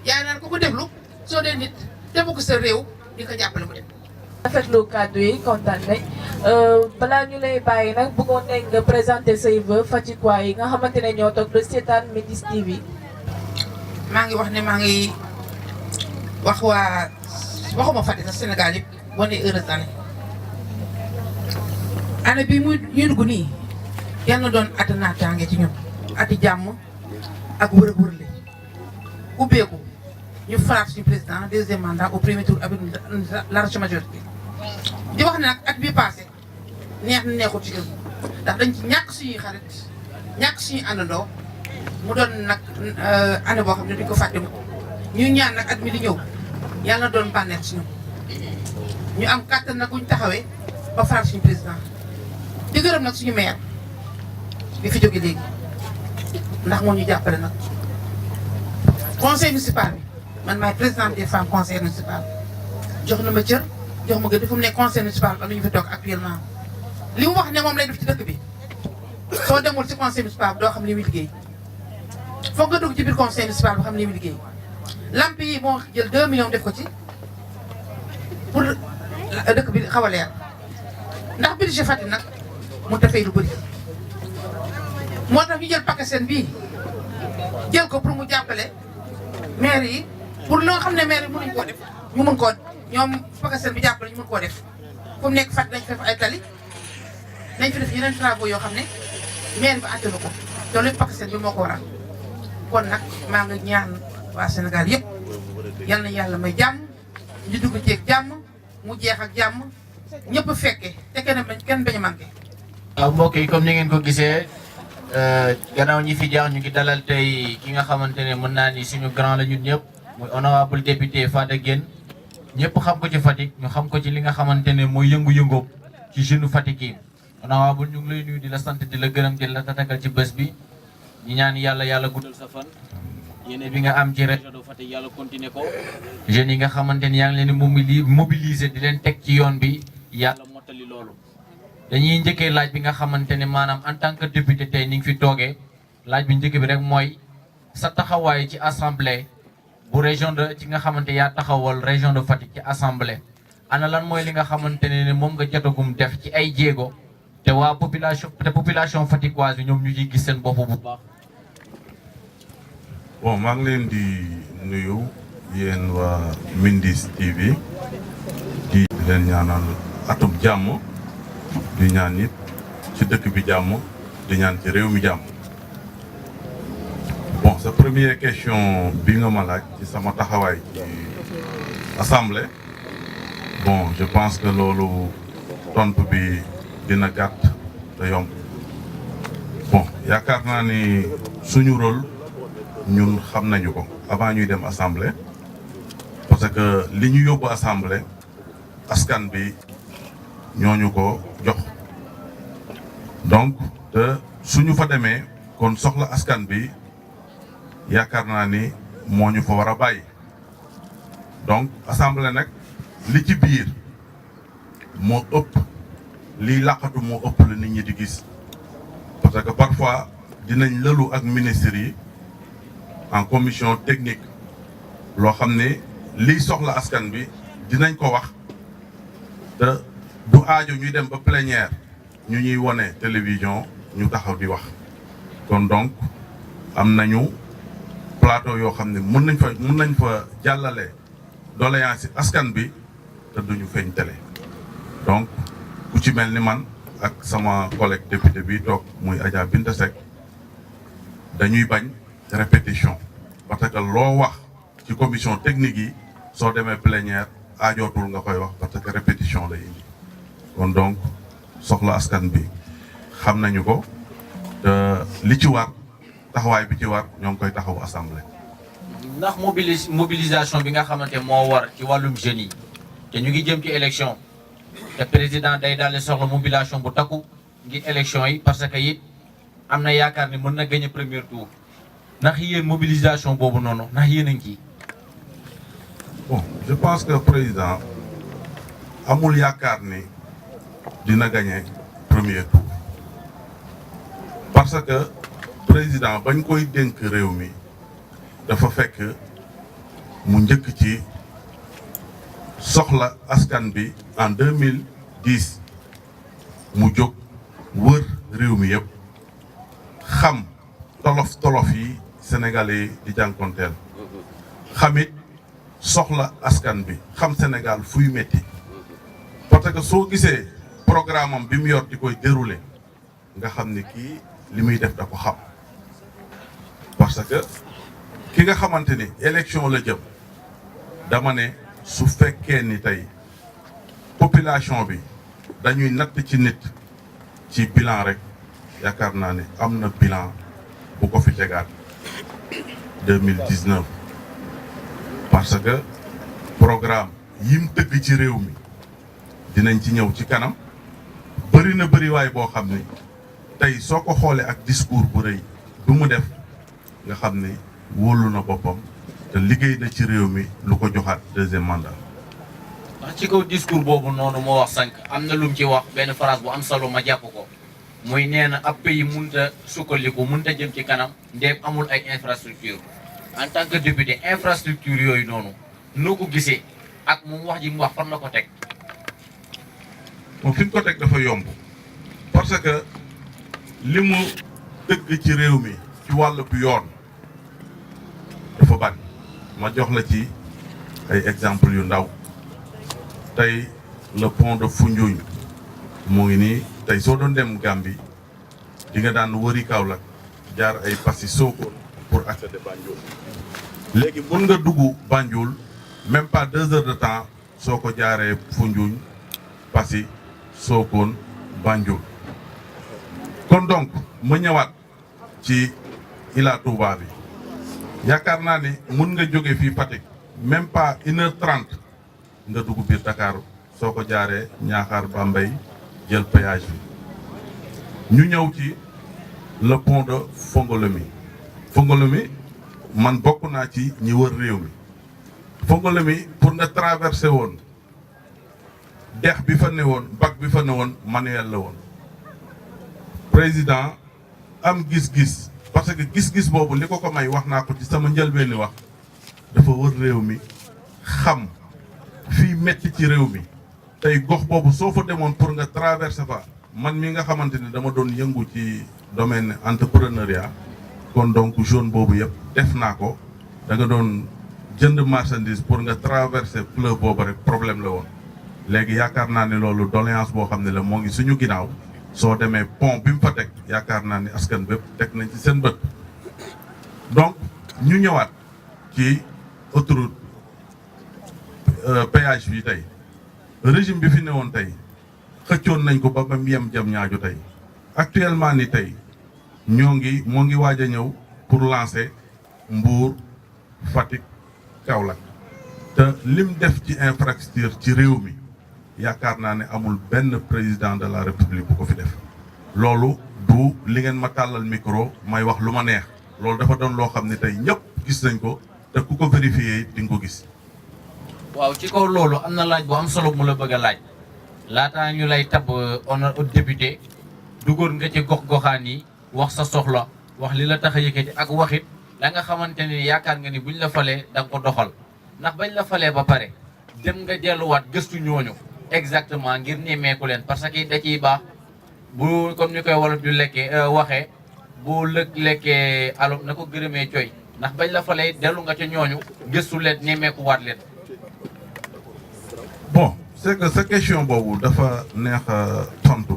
yaa naan ko déglu soo dee nit te bëgg sa réew di ko jàppale ko dem. rafetlu kàddu yi kontaan nañ balaa ñu lay bàyyi nag bëggoon nañ nga présenter say vœux Fatickwa yi nga xamante ne ñoo toog de seetaan Médis TV. maa ngi wax ne maa ngi wax waxuma Fatick sax Sénégal yëpp boo nee heureuse année bii ñuy dugg nii yal na doon ati naataange ci ñun ati jàmm ak wër-wërle ubbeeku ñu faraat suñu président 2e mandat au premier tour avec large majorité. di wax ne nag at bii passé neex na neexut ci ndax dañ ci ñàkk suñuy xarit ñàkk suñuy àndandoo mu doon nag année boo xam ne duñ ko fàtte ñu ñaan nag at mi di ñëw yàlla na doon bànneex si ñun ñu am kàttan nag buñ taxawee ba faral suñu président di gërëm nag suñu maire bi fi jóge léegi ndax moo ñu jàppale nag conseil municipal bi man maay présidente des femmes conseil municipal jox na ma cër jox ma gën fu mu ne conseil municipal am na ñu fi toog actuellement li mu wax ne moom lay def ci dëkk bi soo demul ci conseil municipal bi doo xam li muy liggéey foog nga dugg ci biir conseil municipal bi xam li muy liggéey lamp yi moo jël 2 millions def ko ci pour dëkk bi xaw a leer ndax budget Fatick nag mu tafay lu bëri moo tax ñu jël pakaseen bii jël ko pour mu jàppale maire yi pour loo xam ne maire yi mënuñ koo def ñu mën koo ñoom pakaseen bi jàppale ñu mën koo def fu mu nekk Fatick nañ fi def ay tali nañ fi def yeneen travaux yoo xam ne maire bi àttanu ko loolu lépp pakaseen bi moo ko waral kon nag maa ngi ñaan waa Sénégal yëpp yal na yàlla may jàmm ñu dugg ceeg jàmm mu jeex ak jàmm ñëpp fekke te kenn bañ a manqué. waaw mbokk yi comme ni ngeen ko gisee gannaaw ñi fi jaax ñu ngi dalal tey ki nga xamante ne mën naa ni suñu grand la ñun ñëpp muy honorable député Fada Guène ñëpp xam ko ci Fatick ñu xam ko ci li nga xamante ne mooy yëngu-yëngoom ci jeune Fatick yi. honorable ñu ngi lay nuyu di la sant di la gërëm di la tatagal ci bés bi ñu ñaan yàlla guddal sa fan. yéene bi nga am ci région de Fatick yàlla continuer ko jeunes yi nga xamante ni yaa ngi leen di mobiliser di leen teg ci yoon bi yàlla mottali loolu. dañuy njëkkee laaj bi nga xamante ne maanaam en tant que député tey ni nga fi toogee laaj bi njëkk bi rek mooy sa taxawaay ci assemblée bu région de ci nga xamante yaa taxawal région de Fatick ci assemblée. ana lan mooy li nga xamante ne moom nga jotagum def ci ay jéego te waa population Fatickoise bi ñoom ñu ciy gis seen bopp bu baax. bon maa ngi leen di nuyu yéen waa Médis TV di leen ñaanal atum jàmm di ñaan nit ci dëkk bi jàmm di ñaan ci réew mi jàmm. bon sa première question bi nga ma laaj ci sama taxawaay ci assemblée bon je pense que loolu tontu bi dina gàtt te yomb bon. yaakaar naa ni suñu rôle ñun xam nañu ko avant ñuy dem assemblée parce que li ñu yóbbu assemblée askan bi ñooñu ko jox donc te suñu fa demee kon soxla askan bi yaakaar naa ni moo ñu fa war a bàyyi donc assemblée nag li ci biir moo ëpp liy làqatu moo ëpp la nit ñi di gis parce que parfois dinañ lëlu ak ministres yi en commission technique loo xam ne liy soxla askan bi dinañ ko wax te du aajo ñuy dem ba plénière ñu ñuy wone télévision ñu taxaw di wax kon donc am nañu plateau yoo xam ne mën nañ fa jàllale doléance askan bi te duñu feeñ télé donc ku ci mel ni man ak sama collègue député bi toog muy Adja Binta Seck dañuy bañ répétition parce que loo wax ci commission technique yi soo demee plénière aajootul nga koy wax parce que répétition lay indi kon donc soxla askan bi xam nañu ko te li ci war taxawaay bi ci war ñoo ngi koy taxawu assemblée. ndax mobilisation bi nga xamante moo war ci wàllum jeunes yi te ñu ngi jëm ci élection te président day daal di soxla mobilisation bu takku ngir élection yi parce que it am na yaakaar ni mën na gagner premier tour ndax yéen mobilisation boobu noonu ndax yéen a ngi ciy. bon je pense que président amul yaakaar ni dina gagner premier tour parce que président bañ koy dénk réew mi dafa fekk mu njëkk ci soxla askan bi en 2010 mu jóg wër réew mi yëpp xam tolof yi sénégalais yi di jànkonteel xamit soxla askan bi xam Sénégal fuy metti parce que soo gisee programme am bi mu yor di koy dérouler nga xam ni kii li muy def da ko xam parce que ki nga xamante ni élection la jëm dama ne su fekkee ni tey population bi dañuy natt ci nit ci bilan rek yaakaar naa ne am na bilan bu ko fi tegaat 2019 parce que programme yim tëgg ci réew mi dinañ ci ñëw ci kanam bëri na bëriwaay boo xam ni tey soo ko xoolee ak discours bu rëy bu mu def nga xam ni wóolu na boppam te liggéey na ci réew mi lu ko joxaat deuxième mandat. ndax ci kaw discours boobu noonu moo wax sànq am na lu mu ci wax benn phrase bu am solo ma jàpp ko muy nee na ab pays mënut a sukkandiku mënut a jëm ci kanam ndéem amul ay infrastructure en tant que député infrastructure yooyu noonu noo ko gisee ak moom wax ji mu wax fan la ko teg. moom fi mu ko teg dafa yomb parce que li mu dëgg ci réew mi ci wàllu bu yoon dafa bari ma jox la ci ay exemple yu ndaw tey le pont de Foundiougne mu ngi nii tey soo doon dem Gambie di nga daan wëri Kaolack jaar ay Passy Sokone pour accéder Banjul léegi mën nga dugg Banjul même pas 2 heures de temps soo ko jaaree Foundiougne Passy Sokone Banjul kon donc ma ñëwaat ci Ila Touba bi yaakaar naa ni mën nga jóge fii Fatick même pas 1h30 nga dugg biir Dakar soo ko jaaree Ñaaxaar Bambey jël péage bi ñu ñëw ci le pont de Fongolemi man bokk naa ci ñi wër réew mi Fongolemi pour nga traverser woon dex bi fa ne woon bac bi fa ne woon manuel la woon président am gis-gis parce que gis-gis boobu li ko may wax naa ko ci sama njëlbeeni wax dafa wër réew mi xam fii metti ci réew mi tey gox boobu soo fa demoon pour nga traverser fa man mi nga xamante ni dama doon yëngu ci domaine entrepreneuriat kon donc zone boobu yëpp def naa ko da nga doon jënd marchandise pour nga traverser fleuve boobu rek problème la woon léegi yaakaar naa ne loolu doléance boo xam ne la moo ngi suñu ginnaaw soo demee pont bi mu fa teg yaakaar naa ni askan bépp teg nañ ci seen bët donc ñu ñëwaat ci autoroute péage bi tey régime bi fi newoon tey xëccoon nañ ko ba mu yem jam ñaaju tey actuellement ni tey moo ngi waaj a ñëw pour lancer Mbour Fatick Kaolack te lim def ci infrastructure ci réew mi yaakaar naa ne amul benn président de la république bu ko fi def loolu du li ngeen ma tàllal micro may wax lu ma neex loolu dafa doon loo xam ne tey ñëpp gis nañ ko te ku ko vérifié di nga ko gis. waaw ci kaw loolu am na laaj bu am solo mu la bëgg a laaj laataa ñu lay tab honneur député duggoon nga ci gox-goxaan yi wax sa soxla wax li la tax a yëkkati ak waxit la nga xamante ni yaakaar nga ni buñ la falee da nga ko doxal ndax bañ la falee ba pare dem nga delluwaat gëstu ñooñu exactement ngir nemmeeku leen parce que da ciy baax bu comme ni koy wolof du lekkee waxee bu lekkee alom na ko gërëmee coy ndax bañ la falee dellu nga ca ñooñu gëstu leen nemmeeku waat leen. bon c'est que sa question boobu dafa neex a tontu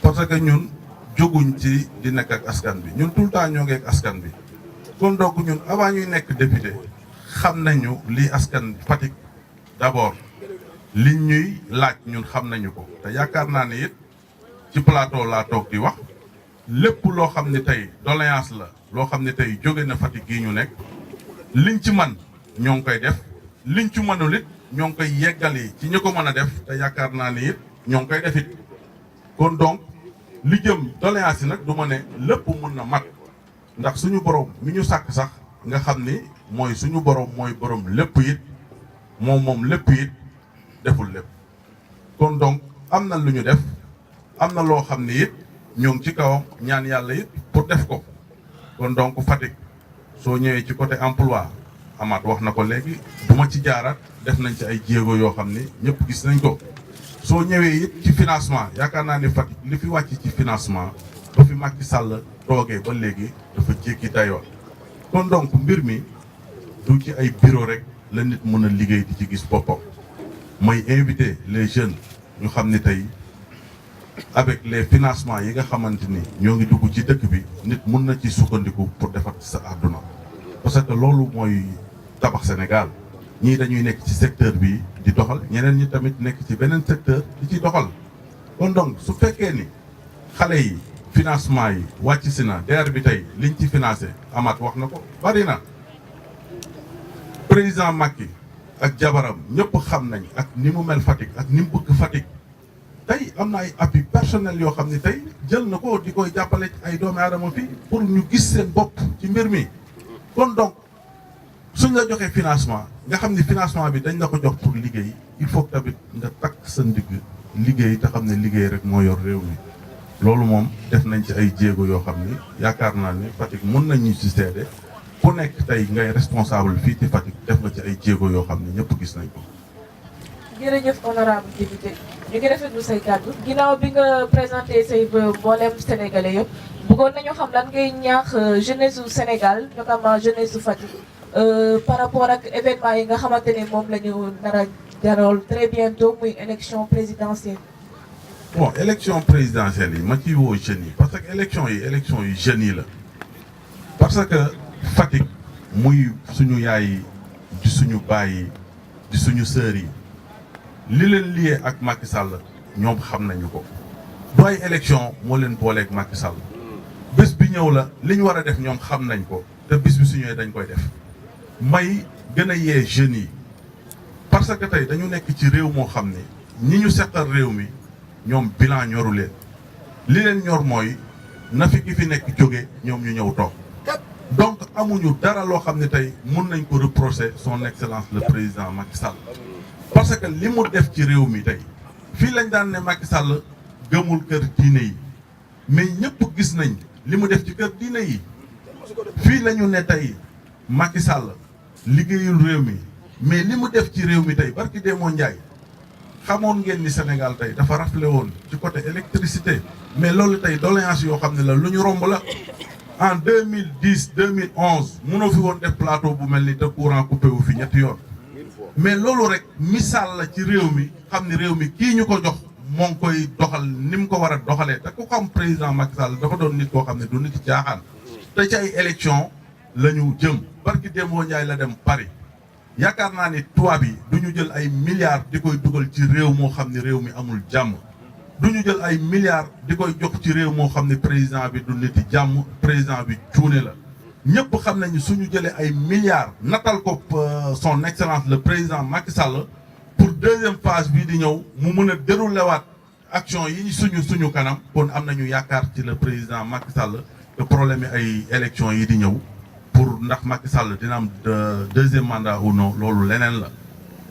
parce que ñun jóguñ ci di nekk ak askan bi ñun tout le temps ñoo ngi ak askan bi kon donc ñun avant ñuy nekk député xam nañu lii askan Fatick d'abord li ñuy laaj ñun xam nañu ko te yaakaar naa ne it ci plateau laa toog di wax lépp loo xam ne tey doléance la loo xam ne tey jóge na Fatick gii ñu nekk liñ ci man ñoo ngi koy def liñ ci mënul it ñoo ngi koy yeggali ci ñi ko mën a def te yaakaar naa ne it ñoo ngi koy def it kon donc li jëm doléance yi nag du ma ne lépp mun na mat ndax suñu borom mi ñu sàkk sax nga xam ni mooy suñu borom mooy borom lépp it moom lépp it deful lépp kon donc am na lu ñu def am na loo xam ni it ñoo ngi ci kawam ñaan yàlla it pour def ko kon donc Fatick soo ñëwee ci côté emploi Amath wax na ko léegi du ma ci jaaraat def nañ ci ay jéego yoo xam ni ñëpp gis nañ ko soo ñëwee it ci financement yaakaar naa ne Fatick li fi wàcc ci financement ba fi Macky Sall toogee ba léegi dafa jékki dayoo kon donc mbir mi du ci ay bureau rek la nit mën a liggéey di ci gis boppam may inviter les jeunes ñu xam ni tey avec les financements yi nga xamante ni ñoo ngi dugg ci dëkk bi nit mun na ci sukkandiku pour defar sa àdduna parce que loolu mooy tabax Sénégal ñii dañuy nekk ci secteur bi di doxal ñeneen ñi tamit nekk ci beneen secteur di ci doxal kon donc su fekkee ni xale yi financement yi wàcc si na DER bi tey liñ ci financé Amath wax na ko bari na président Macky ak jabaram ñëpp xam nañ ak ni mu mel Fatick ak ni mu bëgg Fatick tey am na ay appui personnel yoo xam ne tey jël na ko di koy jàppale ay doomi aadama fii pour ñu gis seen bopp ci mbir mi kon donc suñ la joxee financement nga xam ni financement bi dañ la ko jox pour liggéey il faut que tamit nga takk sa ndigg liggéey te xam ne liggéey rek moo yor réew mi loolu moom def nañ ci ay jéego yoo xam ni yaakaar naa ni Fatick mën nañ ñu ci seede ku nekk tey ngay responsable fii ci Fatick def nga ci ay jéego yoo xam ne ñëpp gis nañ ko. jërëjëf honorable député ñu ngi rafetlu say kàddu ginnaaw bi nga présenté say mboolem sénégalais yëpp bëggoon nañu xam lan ngay ñaax jeunesse su Sénégal notamment jeunesse su Fatick par rapport ak événement yi nga xamante ne moom la ñu nar a jarool très bientôt muy élection présidentielle. bon élection présidentielle yi ma ciy woo jeunes yi parce que élection yu jeunes yi la parce que Fatick muy suñu yaay yi di suñu baay yi di suñu sœur yi li leen lié ak Macky Sall ñoom xam nañu ko du ay élection moo leen booleeg Macky Sall bés bi ñëw la li ñu war a def ñoom xam nañ ko te bés bi su ñëwee dañ koy def may gën a yee jeunes yi parce que tey dañu nekk ci réew moo xam ne ñi ñu seqal réew mi ñoom bilan ñoru leen li leen ñor mooy na fi ki fi nekk jóge ñoom ñu ñëw toog donc amuñu dara loo xam ne tey mun nañ ko reprocher son excellence le président Macky Sall parce que li mu def ci réew mi tey fii lañ daan ne Macky Sall gëmul kër diine yi mais ñëpp gis nañ li mu def ci kër diine yi fii lañu ne tey Macky Sall liggéeyul réew mi mais li mu def ci réew mi tey barki Demba Ndiaye xamoon ngeen ni Sénégal tey dafa raflé woon ci côté électricité mais loolu tey doléance yoo xam ne la lu ñu romb la en 2010 2011 mënoo fi woon def plateau bu mel ni te courant coupé wu fi ñetti yoon mais loolu rek misaal la ci réew mi xam ni réew mi kii ñu ko jox moo ngi koy doxal ni mu ko war a doxalee te ku xam président Macky Sall dafa doon nit koo xam ne du nit caaxaan te ci ay élection la ñu jëm barki Demba Ndiaye la dem Paris yaakaar naa ni tubaab yi du ñu jël ay milliards di koy dugal ci réew moo xam ne réew mi amul jàmm duñu jël ay milliards di koy jox ci réew moo xam ne président bi du niti jàmm président bi cuune la ñëpp xam nañu suñu jëlee ay milliards natal ko son excellence le président Macky Sall pour deuxième phase bii di ñëw mu mën a dérouler waat action yi suñu kanam kon am nañu yaakaar ci le président Macky Sall que problème yi ay élections yi di ñëw pour ndax Macky Sall dina am deuxième mandat ou non loolu leneen la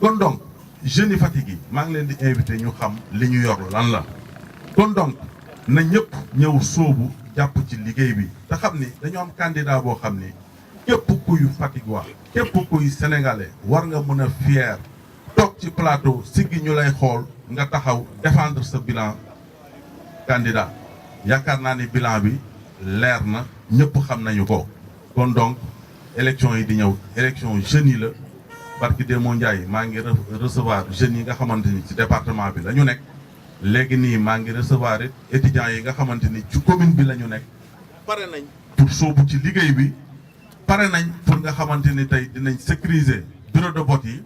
kon donc jeunes yi Fatick yi maa ngi leen di invité ñu xam li ñu yor lan la kon donc na ñëpp ñëw sóobu jàpp ci liggéey bi te xam ni dañu am candidat boo xam ni képp kuy Fatick waa képp kuy sénégalais war nga mën a fier toog ci plateau siggi ñu lay xool nga taxaw défendre sa bilan candidat yaakaar naa ni bilan bi leer na ñëpp xam nañu ko kon donc élection yi di ñëw élection jeunes yi la barki Demba Ndiaye maa ngi recevoir jeunes yi nga xamante ni ci département bi la ñu nekk léegi nii maa ngi recevoir it étudiants yi nga xamante ni ci commune bi la ñu nekk pare nañ pour soobu ci liggéey bi pare nañ pour nga xamante ni tey dinañ sécuriser bureau de vote yi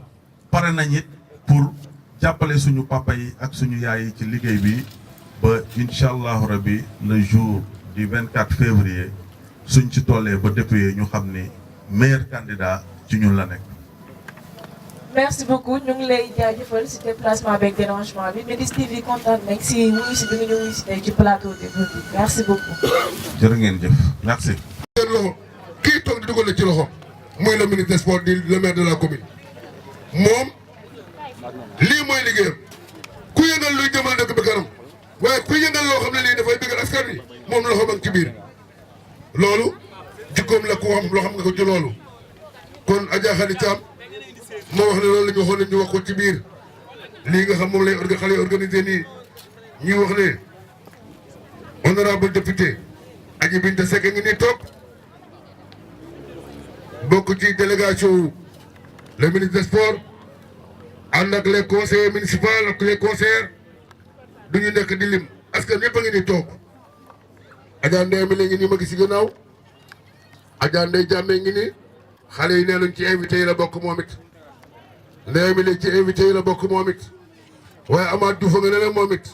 pare nañ it pour jàppale suñu papa yi ak suñu yaay yi ci liggéey bi ba incha allahu rabbi le jour du 24 février suñ ci tollee ba député ñu xam ni meilleur candidat ci ñun la nekk. merci beaucoup ñu ngi lay jaajëfal si déplacement avec dérangement bi Médis TV kontaan nañ si wuyu si bi nga ñu wuyu si tey ci plateau de Brodi merci beaucoup. jërë ngeen jëf merci. seen loxo kii toog di dugal ci loxo muy le ministre des sports di le maire de la commune moom lii mooy liggéeyam ku yëngal luy jëmal dëkk bi kanam waaye ku yëngal loo xam ne lii dafay bëggal askan wi moom loxo mag ci biir loolu jikkoom la ku xam loo xam nga ko ci loolu kon Adja Khady Thiam moo wax ne loolu la ñu waxoon ne ñu wax ko ci biir lii nga xam moom lay xale yi organisé nii ñuy wax ne honorable député Adji Binta Seck ngi nii toog bokk ci délégation le ministre des sports ànd ak les conseillers municipaux ak les conseillers du ñu nekk di lim askan ñëpp a ngi nii toog Adja Ndeye mi ngi nii ma gis si gannaaw Adja Ndeye Jàmme ngi nii xale yi nee nañ ci invité yi la bokk moom it Ndeye mi léegi ci invité yi la bokk moom it waaye Amath Diouf nga ne la moom it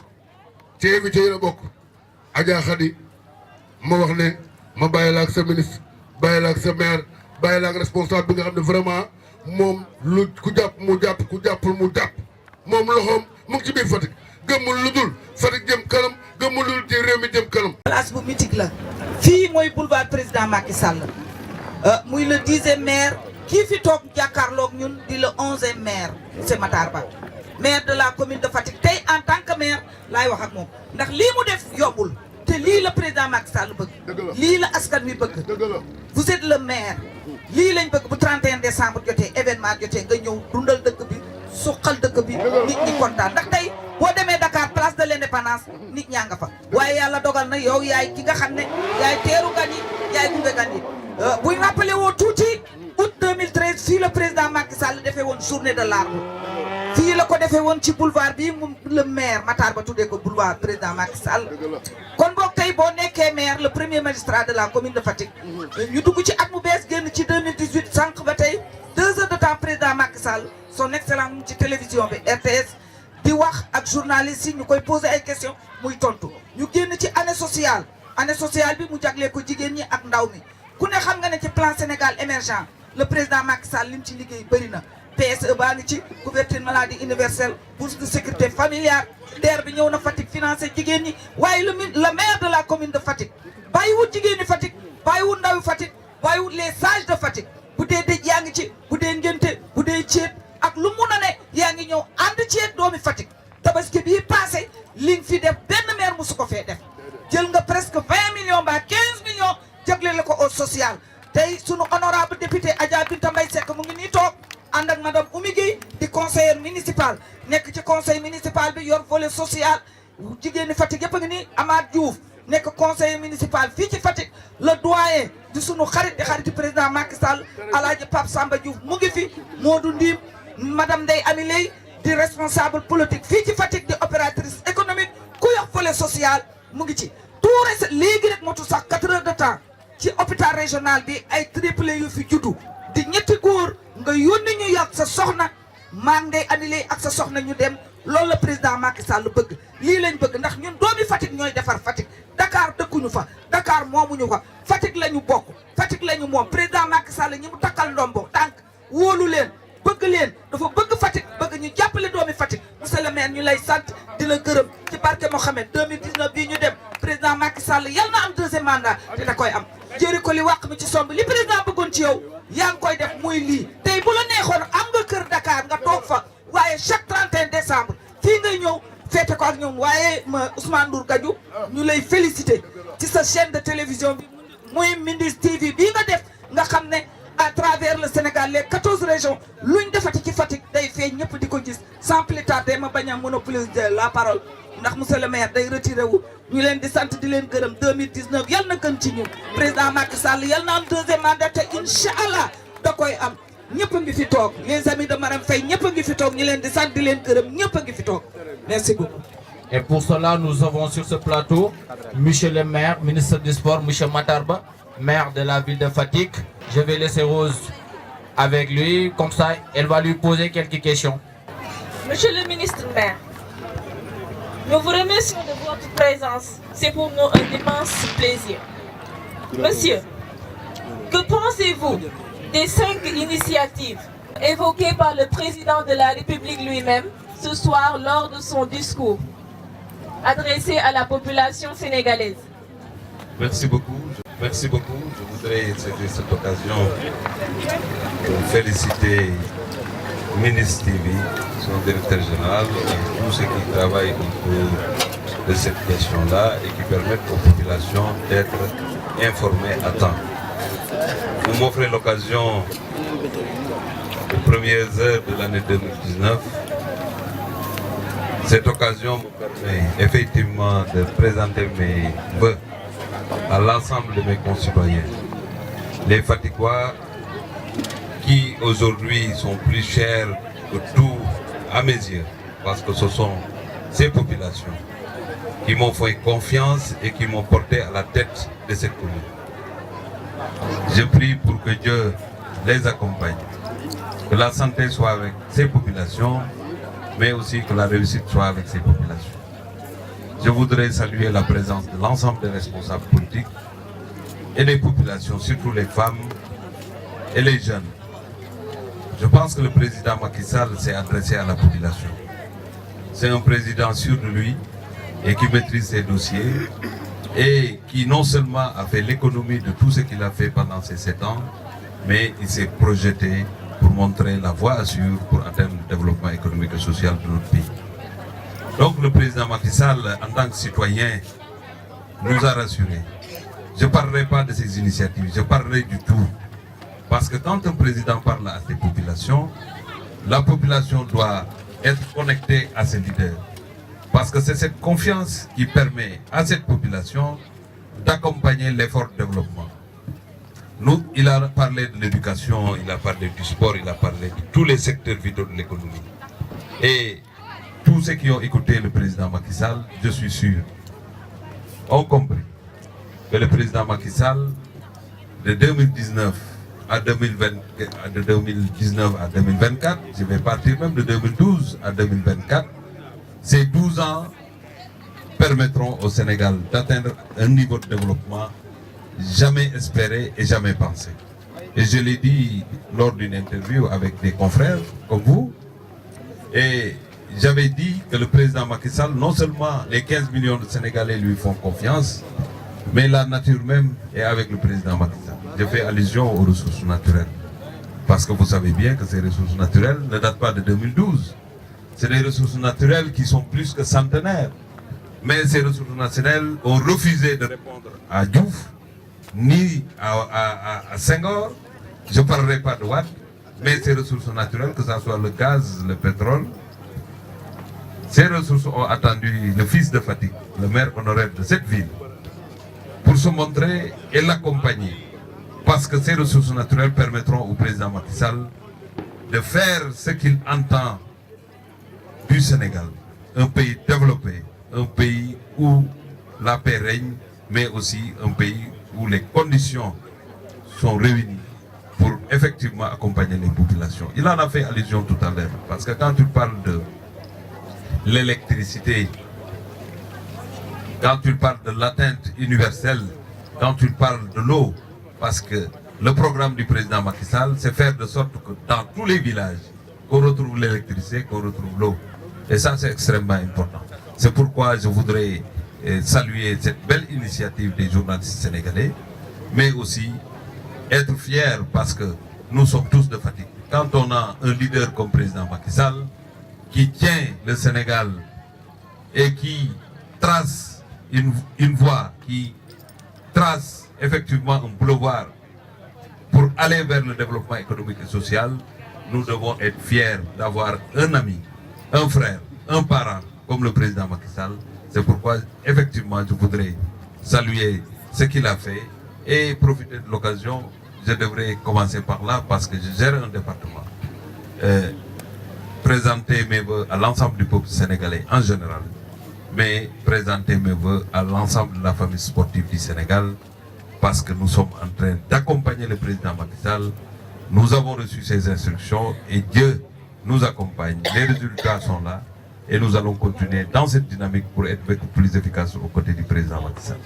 ci invité yi la bokk Adja Khady ma wax ne ma bàyyi la ak sa ministre bàyyi la ak sa maire bàyyi la ak responsable bi nga xam ne vraiment moom lu ku jàpp mu jàpp ku jàppul mu jàpp moom loxoom mu ngi ci biir Fatick gëmmul lu dul Fatick jëm kanam gëmmul lu dul ci réew mi jëm kanam. place bu mythique la fii mooy boulevard président Macky Sall muy le 10e maire kii fi toog jàkkaarloog ñun di le 11e maire c'est Matar Ba maire de la commune de Fatick tey en tant que maire laay wax ak moom ndax lii mu def yombul te lii la président Macky Sall bëgg lii la askan wi bëgg vous êtes le maire lii lañ bëgg bu 31 décembre jotee événement jotee nga ñëw dundal dëkk bi suqal dëkk bi nit ñi kontaan ndax tey boo demee Dakar place de l'indépendance nit ñaa nga fa waaye yàlla dogal na yow yaay ki nga xam ne yaay teeru gan yi yaay gunge gan yi buy rappelé woo tuuti août 2013 fii la président Macky Sall defee woon journée de l'arbre fii la ko defee woon ci boulevard bi mu le maire Matar Ba tuddee ko boulevard président Macky Sall kon boog tey boo nekkee maire le premier magistrat de la commune de Fatick ñu dugg ci at mu bees génn ci 2018 sànq ba tey 2 heures de temps président Macky Sall son excellence ci télévision bi RTS di wax ak journaliste yi ñu koy poser ay questions muy tontu ñu génn ci année sociale bi mu jaglee ko jigéen ñi ak ndaw mi ku ne xam nga ne ci plan Sénégal émergent le président Macky Sall lim ci liggéey bëri na PSE baa ngi ci couverture maladie universelle bourse de sécurité familiale DER bi ñëw na Fatick financé jigéen ñi waaye le maire de la commune de Fatick bàyyiwut jigéen ñi Fatick bàyyiwut ndawi Fatick bàyyiwut les sages de Fatick bu dee dëj yaa ngi ci bu dee ngénte bu dee ceet ak lu mun a ne yaa ngi ñëw ànd ceet doomi Fatick tabaski bii passé li nga fi def benn maire musu ko fee def jël nga presque 20 millions mbaa 15 millions jagleel ko au social tey sunu honorable député Adja Binta Mbaye Seck mu ngi nii toog ànd ak madame Oumy Gueye di conseiller municipal nekk ci conseil municipal bi yor volet social jigéen ñi Fatick yëpp a ngi nii Amath Diouf nekk conseiller municipal fii ci Fatick le doyen di sunu xarit di xariti président Macky Sall Alaaji Pape Samba Diouf mu ngi fi Modou Ndim madame Ndeye Amy Leye di responsable politique fii ci Fatick di opératrice économique ku yor volet social mu ngi ci tout reste léegi rek motu sax 4 heures de temps ci hôpital régional bi ay triplé yu fi juddu di ñetti góor nga yónni ñu yàgg sa soxna maa ngi Ndeye Amy Leye ak sa soxna ñu dem loolu la président Macky Sall bëgg lii lañ bëgg ndax ñun doomi Fatick ñooy defar Fatick Dakar dëkkuñu fa Dakar moomuñu fa Fatick la ñu bokk Fatick la ñu moom président Macky Sall ñi mu takkal ndombo tànk wóolu leen bëgg leen dafa bëgg Fatick bëgg ñu jàppale doomi Fatick monsieur le maire ñu lay sant di la gërëm ci barke Mohamed 2019 bii ñu dem président Macky Sall yal na am deuxième mandat te da koy am jëri ko li wàq mi ci somb li président bëggoon ci yow yaa ngi koy def muy lii tey bu la neexoon am nga kër Dakar nga toog fa waaye chaque 31 décembre fii ngay ñëw feete ko ak ñoom waaye Ousmane Ndour Gadiou ñu lay féliciter ci sa chaîne de télévision bi muy Mindiss TV bii nga def nga xam ne à travers le Sénégal les 14 régions luñ defati ci Fatick day feeñ ñëpp di ko gis sans plus tarder ma bañ a monopoliser la parole ndax monsieur le maire day retiré wu ñu leen di sant di leen gërëm 2019 yal na gën ci ñun président Macky Sall yal na am deuxième mandat te incha allah da koy am ñëpp a ngi fi toog les amis de Marème Faye ñëpp a ngi fi toog ñu leen di sant di leen gërëm ñëpp a ngi fi toog merci beaucoup. Et pour cela, nous avons sur ce plateau monsieur le maire, ministre du Sport, monsieur Matar Ba, maire de la ville de Fatick. Je vais laisser Rose avec lui, comme ça, elle va lui poser quelques questions. Monsieur le ministre maire, nous vous remercions de votre présence. C'est pour nous un immense plaisir. Monsieur, que pensez-vous des 5 initiatives évoquées par le président de la République lui-même ce soir lors de son discours adressé à la population sénégalaise? Merci beaucoup. Merci beaucoup. Je voudrais saisir cette occasion pour féliciter Mindiss TV, son directeur général et tous ceux qui travaillent autour de cette question-là et qui permettent aux populations d'être informées à temps. Vous m'offrez l'occasion aux premières heures de l'année 2019. Cette occasion me permet effectivement de présenter mes vœux à l'ensemble de mes concitoyens, les Fatickois qui aujourd'hui sont plus chers que tout à mes yeux, parce que ce sont ces populations qui m'ont fait confiance et qui m'ont porté à la tête de cette commune. Je prie pour que Dieu les accompagne, que la santé soit avec ces populations, mais aussi que la réussite soit avec ces populations. Je voudrais saluer la présence de l'ensemble des responsables politiques et des populations, surtout les femmes et les jeunes. Je pense que le président Macky Sall s'est adressé à la population. C'est un président sûr de lui et qui maîtrise ses dossiers et qui non seulement a fait l'économie de tout ce qu'il a fait pendant ces 7 ans, mais il s'est projeté pour montrer la voie à suivre pour atteindre le développement économique et social de notre pays. Donc le président Macky Sall, en tant que citoyen, nous a rassurés. Je ne parlerai pas de ces initiatives, je parlerai du tout. Parce que quand un président parle à ses populations, la population doit être connectée à ses leaders. Parce que c'est cette confiance qui permet à cette population d'accompagner l'effort de développement. Nous, il a parlé de l'éducation, il a parlé du sport, il a parlé de tous les secteurs vitaux de l'économie. Et tous ceux qui ont écouté le président Macky Sall, je suis sûr, ont compris que le président Macky Sall, de 2019 à 2024, je vais partir même de 2012 à 2024, ces 12 ans permettront au Sénégal d'atteindre un niveau de développement jamais espéré et jamais pensé. Et je l'ai dit lors d'une interview avec des confrères comme vous, et j'avais dit que le président Macky Sall, non seulement les 15 millions de Sénégalais lui font confiance, mais la nature même est avec le président Macky Sall. Je fais allusion aux ressources naturelles. Parce que vous savez bien que ces ressources naturelles ne datent pas de 2012. C'est des ressources naturelles qui sont plus que centenaires. Mais ces ressources naturelles ont refusé de répondre à Diouf, ni à Senghor. Je ne parlerai pas de Wade, mais ces ressources naturelles, que ce soit le gaz, le pétrole, ces ressources ont attendu le fils de Fatick, le maire honoraire de cette ville, pour se montrer et l'accompagner. Parce que ces ressources naturelles permettront au président Macky Sall de faire ce qu'il entend du Sénégal. Un pays développé, un pays où la paix règne, mais aussi un pays où les conditions sont réunies pour effectivement accompagner les populations. Il en a fait allusion tout à l'heure, parce que quand tu parles l'électricité, quand tu parles de l'atteinte universelle, quand tu parles de l'eau, parce que le programme du président Macky Sall, c'est faire de sorte que dans tous les villages, qu'on retrouve l'électricité, qu'on retrouve l'eau. Et ça, c'est extrêmement important. C'est pourquoi je voudrais saluer cette belle initiative des journalistes sénégalais, mais aussi être fiers parce que nous sommes tous de Fatick. Quand on a un leader comme président Macky Sall, qui tient le Sénégal et qui trace une voie, qui trace effectivement un boulevard pour aller vers le développement économique et social, nous devons être fiers d'avoir un ami, un frère, un parent comme le président Macky Sall. C'est pourquoi effectivement je voudrais saluer ce qu'il a fait et profiter de l'occasion. Je devrais commencer par là parce que je gère un département. Présenter mes vœux à l'ensemble du peuple sénégalais en général, mais présenter mes vœux à l'ensemble de la famille sportive du Sénégal, parce que nous sommes en train d'accompagner le président Macky Sall. Nous avons reçu ses instructions et Dieu nous accompagne. Les résultats sont là et nous allons continuer dans cette dynamique pour être beaucoup plus efficace aux côtés du président Macky Sall.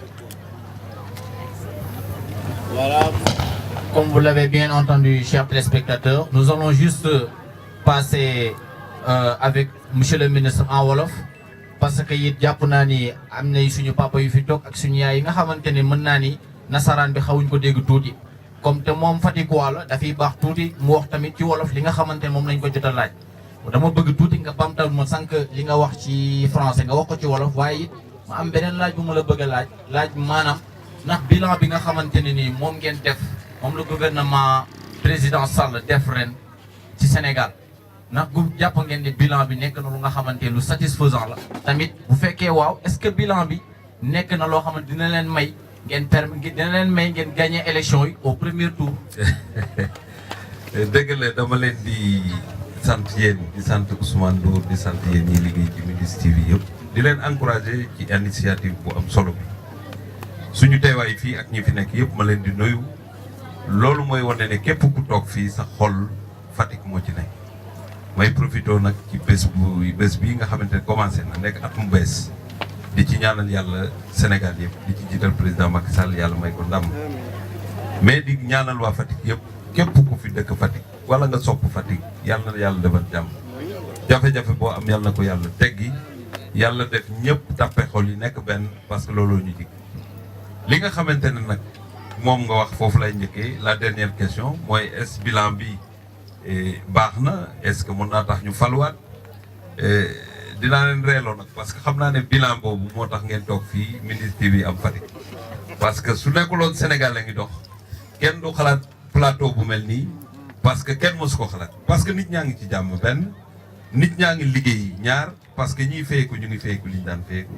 Voilà, comme vous l'avez bien entendu, chers téléspectateurs, nous allons juste passer avec monsieur le ministre en wolof, parce que it jàpp naa ni am na suñu papa yu fi toog ak suñu yaay yi nga xamante ne mën naa ni nasaraan bi xawuñ ko dégg tuuti, comme te moom Fatick la dafay baax tuuti mu wax tamit ci wolof li nga xamante ne moom lañ ko jot a laaj. Dama bëgg tuuti nga bamtal ma sànq li nga wax ci français nga wax ko ci wolof, waaye it ma am beneen laaj bu ma la bëgg a laaj maanaam ndax bilan bi nga xamante ne nii moom ngeen def, moom le gouvernement président Sall def ren ci Sénégal, ndax gu jàpp ngeen ne bilan bi nekk na lu nga xamante lu satisfaisant la. Tamit bu fekkee waaw, est-ce que bilan bi nekk na loo xamante dina leen may ngeen gagner élection yi au premier tour. dëgg la dama leen di sant yéen di sant Ousmane Ndour di sant yéen ñi liggéey ci Mindiss TV yëpp di leen encourager ci initiative bu am solo bi. Suñu teewaay fii ak ñi fi nekk yëpp ma leen di nuyu, loolu mooy wane ne képp ku toog fii sa xol Fatick moo ci nekk. May profité nag ci bés bii nga xamante ne commencé na nekk at mu bees di ci ñaanal yàlla Sénégal yëpp, di ci jiital président Macky Sall yàlla may ko ndam, mais di ñaanal waa Fatick yëpp, képp ku fi dëkk Fatick wala nga sopp Fatick yàlla na yàlla defal jàmm. Jafe-jafe boo am yàlla na ko yàlla teggi, yàlla def ñëpp tàppe xol yi nekk benn, parce que looloo ñu jig. Li nga xamante ne nag moom nga wax foofu lay njëkkee, la dernière question mooy est-ce bilan bi baax na, est-ce que mën naa tax ñu faluwaat? Dinaa leen reeloo nag parce que xam naa ne bilan boobu moo tax ngeen toog fii Mindiss TV am Fatick, parce que su nekkuloon Sénégal la ngi dox kenn du xalaat plateau bu mel nii, parce que kenn mosu ko xalaat, parce que nit ñaa ngi ci jàmm benn, nit ñaa ngi liggéey ñaar, parce que ñiy feeku ñu ngi feeku li ñu daan feeku,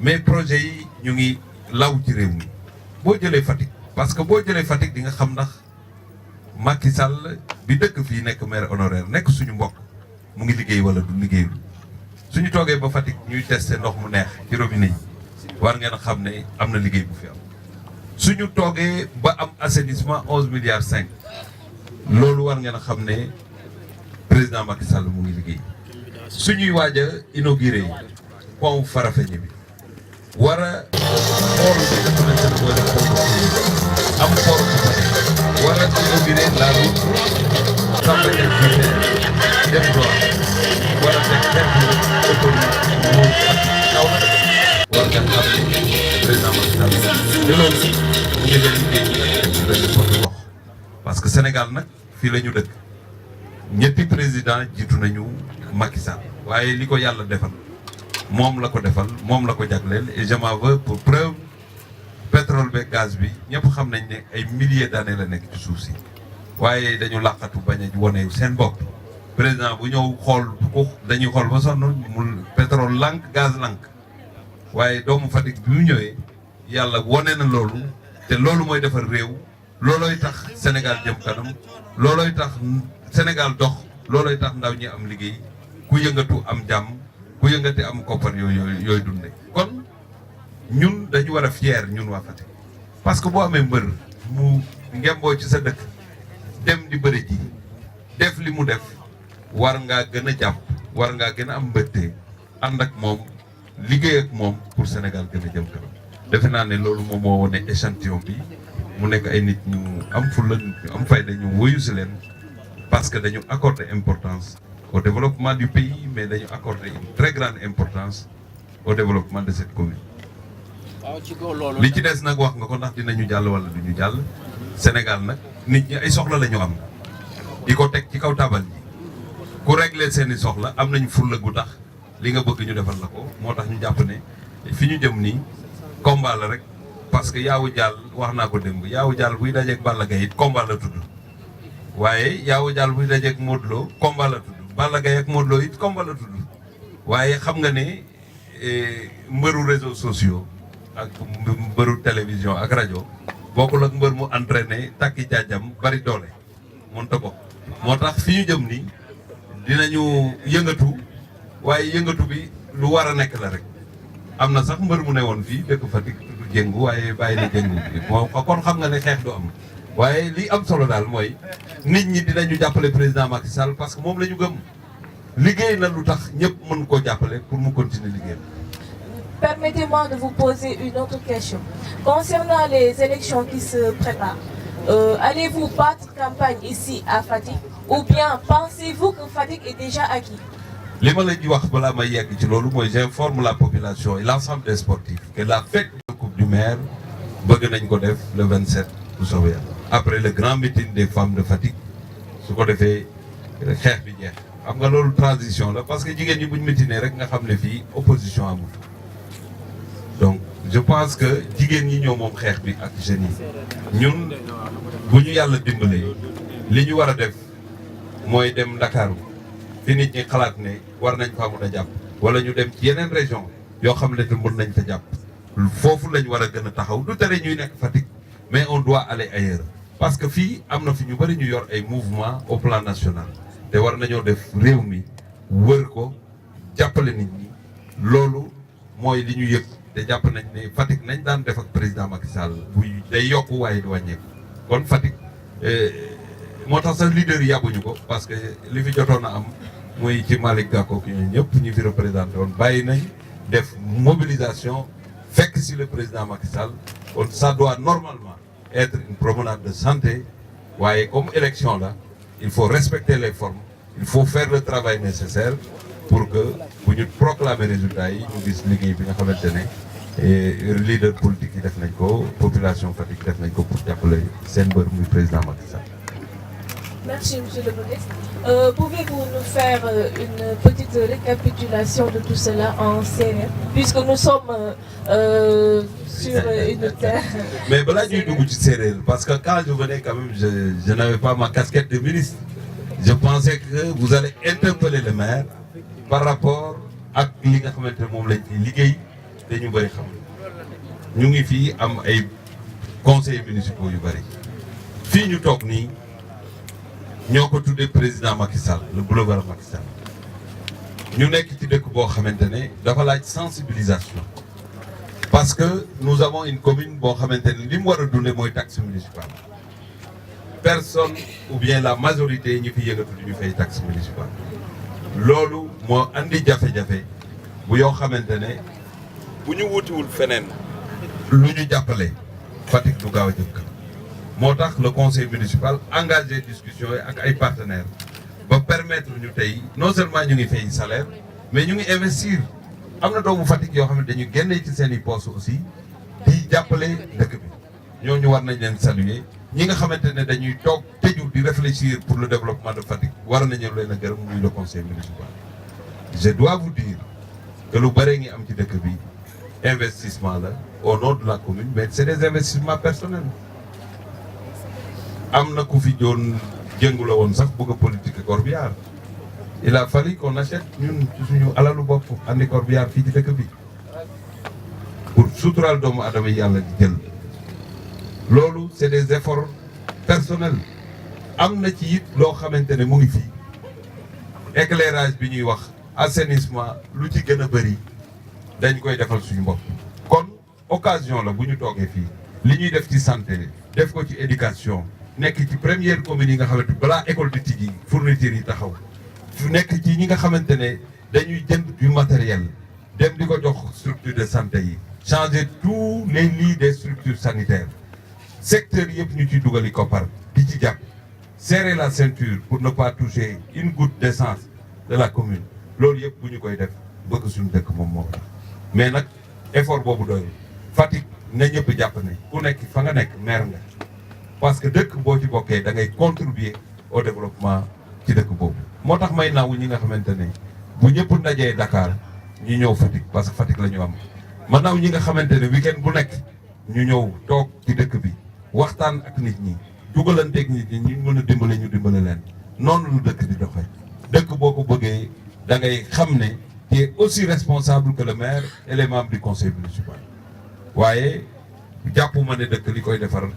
mais projet yi ñu ngi law ci réew mi. Boo jëlee Fatick, parce que boo jëlee Fatick di nga xam ndax Macky Sall bi dëkk fii nekk maire honoraire nekk suñu mbokk mu ngi liggéey wala du liggéeyul. Suñu toogee ba Fatick ñuy testé ndox mu neex ci robinet yi war ngeen xam ne am na liggéey bu fi am. Suñu toogee ba am assainissement 11,5 milliards, loolu war ngeen xam ne président Macky Sall mu ngi liggéey. Suñuy waaj a inauguré pont Farafenni bi war a xool li nga xamante ne mooy am port bu Fatick war a inauguré la route Samba Diagne dem droit war a teg benn autoroute moom kaw na war ngeen xam ne président Macky Sall te loolu mu ngi leen liggéey ci benn porte dox, parce que Sénégal nag fii la ñu dëkk, ñetti président jiitu nañu Macky Sall, waaye li ko yàlla defal moom la ko defal, moom la ko jagleel, et je m'en veux pour preuve pétrole beeg gaz bi ñëpp xam nañ ne ay milliers d'années la nekk ci suuf si, waaye dañu làqatu bañ a wone seen bopp. Président bu ñëw xool ko dañuy xool ba sonn mu pétrole lànk gaz lànk, waaye doomu Fatick bi mu ñëwee yàlla wone na loolu, te loolu mooy defar réew, loolooy tax Sénégal jëm kanam, loolooy tax Sénégal dox, loolooy tax ndaw ñi am liggéey, ku yëngatu am jàmm, ku yëngati am koppar yooyu dunde. Kon ñun dañu war a fier ñun waa Fatick, parce que boo amee mbër mu ngemboo ci sa dëkk dem di bëri ji def li mu def, war ngaa gën a jàpp, war ngaa gën a am mbëtte ànd ak moom liggéey ak moom pour Sénégal gën a jëm kanam defe naa ne loolu moom moo wane échantillon bi mu nekk ay nit ñu am fulla ñu am fayda ñu wuyu si leen parce que dañu accorder importance au développement du pays mais dañu accorder une très grande importance au développement de cette commune. li ci des nag wax nga ko ndax dinañu jàll wala du ñu jàll Sénégal nag nit ñi ay soxla la ñu am di ko teg ci kaw taabal ji ku régler seeni soxla am nañ fulla gu tax li nga bëgg ñu defal la ko moo tax ñu jàpp ne fi ñu jëm nii combat la rek parce que Yawou Dial wax naa ko démb Yawou Dial buy dajeeg Balla Gaye it combat la tudd waaye Yawou Dial buy dajeeg Modou Lo combat la tudd Balla Gaye ak Modou Lo it combat la tudd waaye xam nga ne mbëru réseaux sociaux ak mbëru télévision ak rajo bokkul ak mbër mu entraîné takki jaajam bari doole mënta bokk moo tax fi ñu jëm nii dinañu yëngatu waaye yëngatu bi lu war a nekk la rek am na sax mbër mu ne woon fii dëkk Fatick du jéngu waaye bàyyi na jéngu bi moo kon xam nga ne xeex du am waaye li am solo daal mooy nit ñi dinañu jàppale président Macky Sall parce que moom la ñu gëm liggéey na lu tax ñëpp mën koo jàppale pour mu continuer liggéey. Permettez-moi de vous poser une autre question. Concernant les élections qui se préparent, allez-vous battre campagne ici à Fatick ou bien pensez-vous que Fatick est déjà acquis? li ma la di wax balaa may yegg ci loolu mooy j'informe la population et l'ensemble des sportifs que la fête de Coupe du Maire bëgg nañ ko def le 27 bu soobee Yàlla après le grand meeting des femmes de Fatick su ko defee xeex bi jeex xam nga loolu transition la parce que jigéen ñi buñ meetingee rek nga xam ne fii opposition amul donc je pense que jigéen ñi ñoo moom xeex bi ak jeunes yi ñun bu ñu yàlla dimbalee li ñu war a def mooy dem Ndakaaru fi nit ñi xalaat ne war nañ faa mën a jàpp wala ñu dem ci yeneen région yoo xam ne te mën nañ fa jàpp foofu lañ war a gën a taxaw du tere ñuy nekk Fatick mais on doit aller ailleurs parce que fii am na fi ñu bëri ñu yor ay mouvement au plan national te war nañoo def réew mi wër ko jàppale nit ñi loolu mooy li ñu yëg te jàpp nañ ne Fatick nañ daan def ak président Macky Sall buy day yokku waaye di wàññeeku kon Fatick moo tax sax leader yi yàgguñu ko parce que li fi jotoon a am muy ci Malick Gakou ki ñun ñëpp ñu fi représenté woon bàyyi nañ def mobilisation fekk si le président Macky Sall kon ça doit normalement être une promenade de santé waaye comme élection la il faut respecter les formes il faut faire le travail nécessaire pour que bu ñu proclamer résultats yi ñu gis liggéey bi nga xamante ne leader politique yi def nañ ko population Fatick def nañ ko pour jàppale seen mbër muy président Macky Sall. Merci, Monsieur le ministre. Pouvez-vous nous faire une petite récapitulation de tout cela en séeréer, puisque nous sommes sur une terre. Mais balaa ñuy dugg ci séeréer parce que quand je venais quand même je n'avais pas ma casquette de ministre. Je pensais que vous allez interpeller le maire par rapport ak li nga xamante ne moom lañ fi liggéey te ñu bëri xam ñu ngi fii am ay conseillers municipaux yu bëri fii ñu toog nii. ñoo ko tuddee président Macky Sall le boulevard Macky Sall ñu nekk ci dëkk boo xamante ne dafa laaj sensibilisation parce que nous avons une commune boo xamante ne li mu war a dundee mooy taxe municipale personne ou bien la majorité ñi fi yëngatu du ñu fay taxe municipale loolu moo andi jafe-jafe bu yoo xamante ne bu ñu wutiwul feneen lu ñu jàppale Fatick du gaaw a jëm kanam moo tax le conseil municipal engagé discussion yi ak ay partenaires ba permettre ñu tey non seulement ñu ngi fay salaire mais ñu ngi investir am na doomu Fatick yoo xam ne dañu génne ci seen i poste aussi di jàppale dëkk bi ñooñu war nañ leen saluer ñi nga xamante ne dañuy toog tëju di réfléchir pour le développement de Fatick war nañu leen a gërëm muy le conseil municipal. Je dois vous dire que lu bare ngi am ci dëkk bi investissement la au nom de la commune mais c'est des investissements personnels. am na ku fi doon jëngu la woon sax bëgg a politique corbillard il a fallu qu'on achète ñun ci suñu alalu bopp andi corbillard fii ci dëkk bi pour suturaal doomu adama yi yàlla di jël loolu c'est des efforts personnels am na ci it loo xamante ne mu ngi fii éclairage bi ñuy wax assainissement lu ci gën a bëri dañ koy defal suñu bopp kon occasion la bu ñu toogee fii li ñuy def ci santé def ko ci éducation nekk ci première commune yi nga xamante balaa école di tijji fourniture yi taxaw fu nekk ci ñi nga xamante ne dañuy jënd du matériel dem di ko jox structure de santé yi changer tous les lits des structures sanitaires secteur yëpp ñu ciy dugali koppar di ci jàpp serrer la ceinture pour ne pas toucher une goutte d'essence de la commune loolu yëpp bu ñu koy def bëgg suñu dëkk moom moo tax mais nag effort boobu doyul Fatick na ñëpp jàpp ne ku nekk fa nga nekk maire nga parce que dëkk boo ci bokkee da ngay contribuer au développement ci dëkk boobu moo tax may naw ñi nga xamante ne bu ñëpp ndajee Dakar ñu ñëw Fatick parce que Fatick la ñu am ma naw ñi nga xamante ne week-end bu nekk ñu ñëw toog ci dëkk bi waxtaan ak nit ñi dugalanteeg nit ñi ñu mën a dimbale ñu dimbale leen noonu lu dëkk di doxee dëkk boo ko bëggee da ngay xam ne tu es aussi responsable que le maire et les membres du conseil municipal waaye jàppuma ne dëkk li koy defar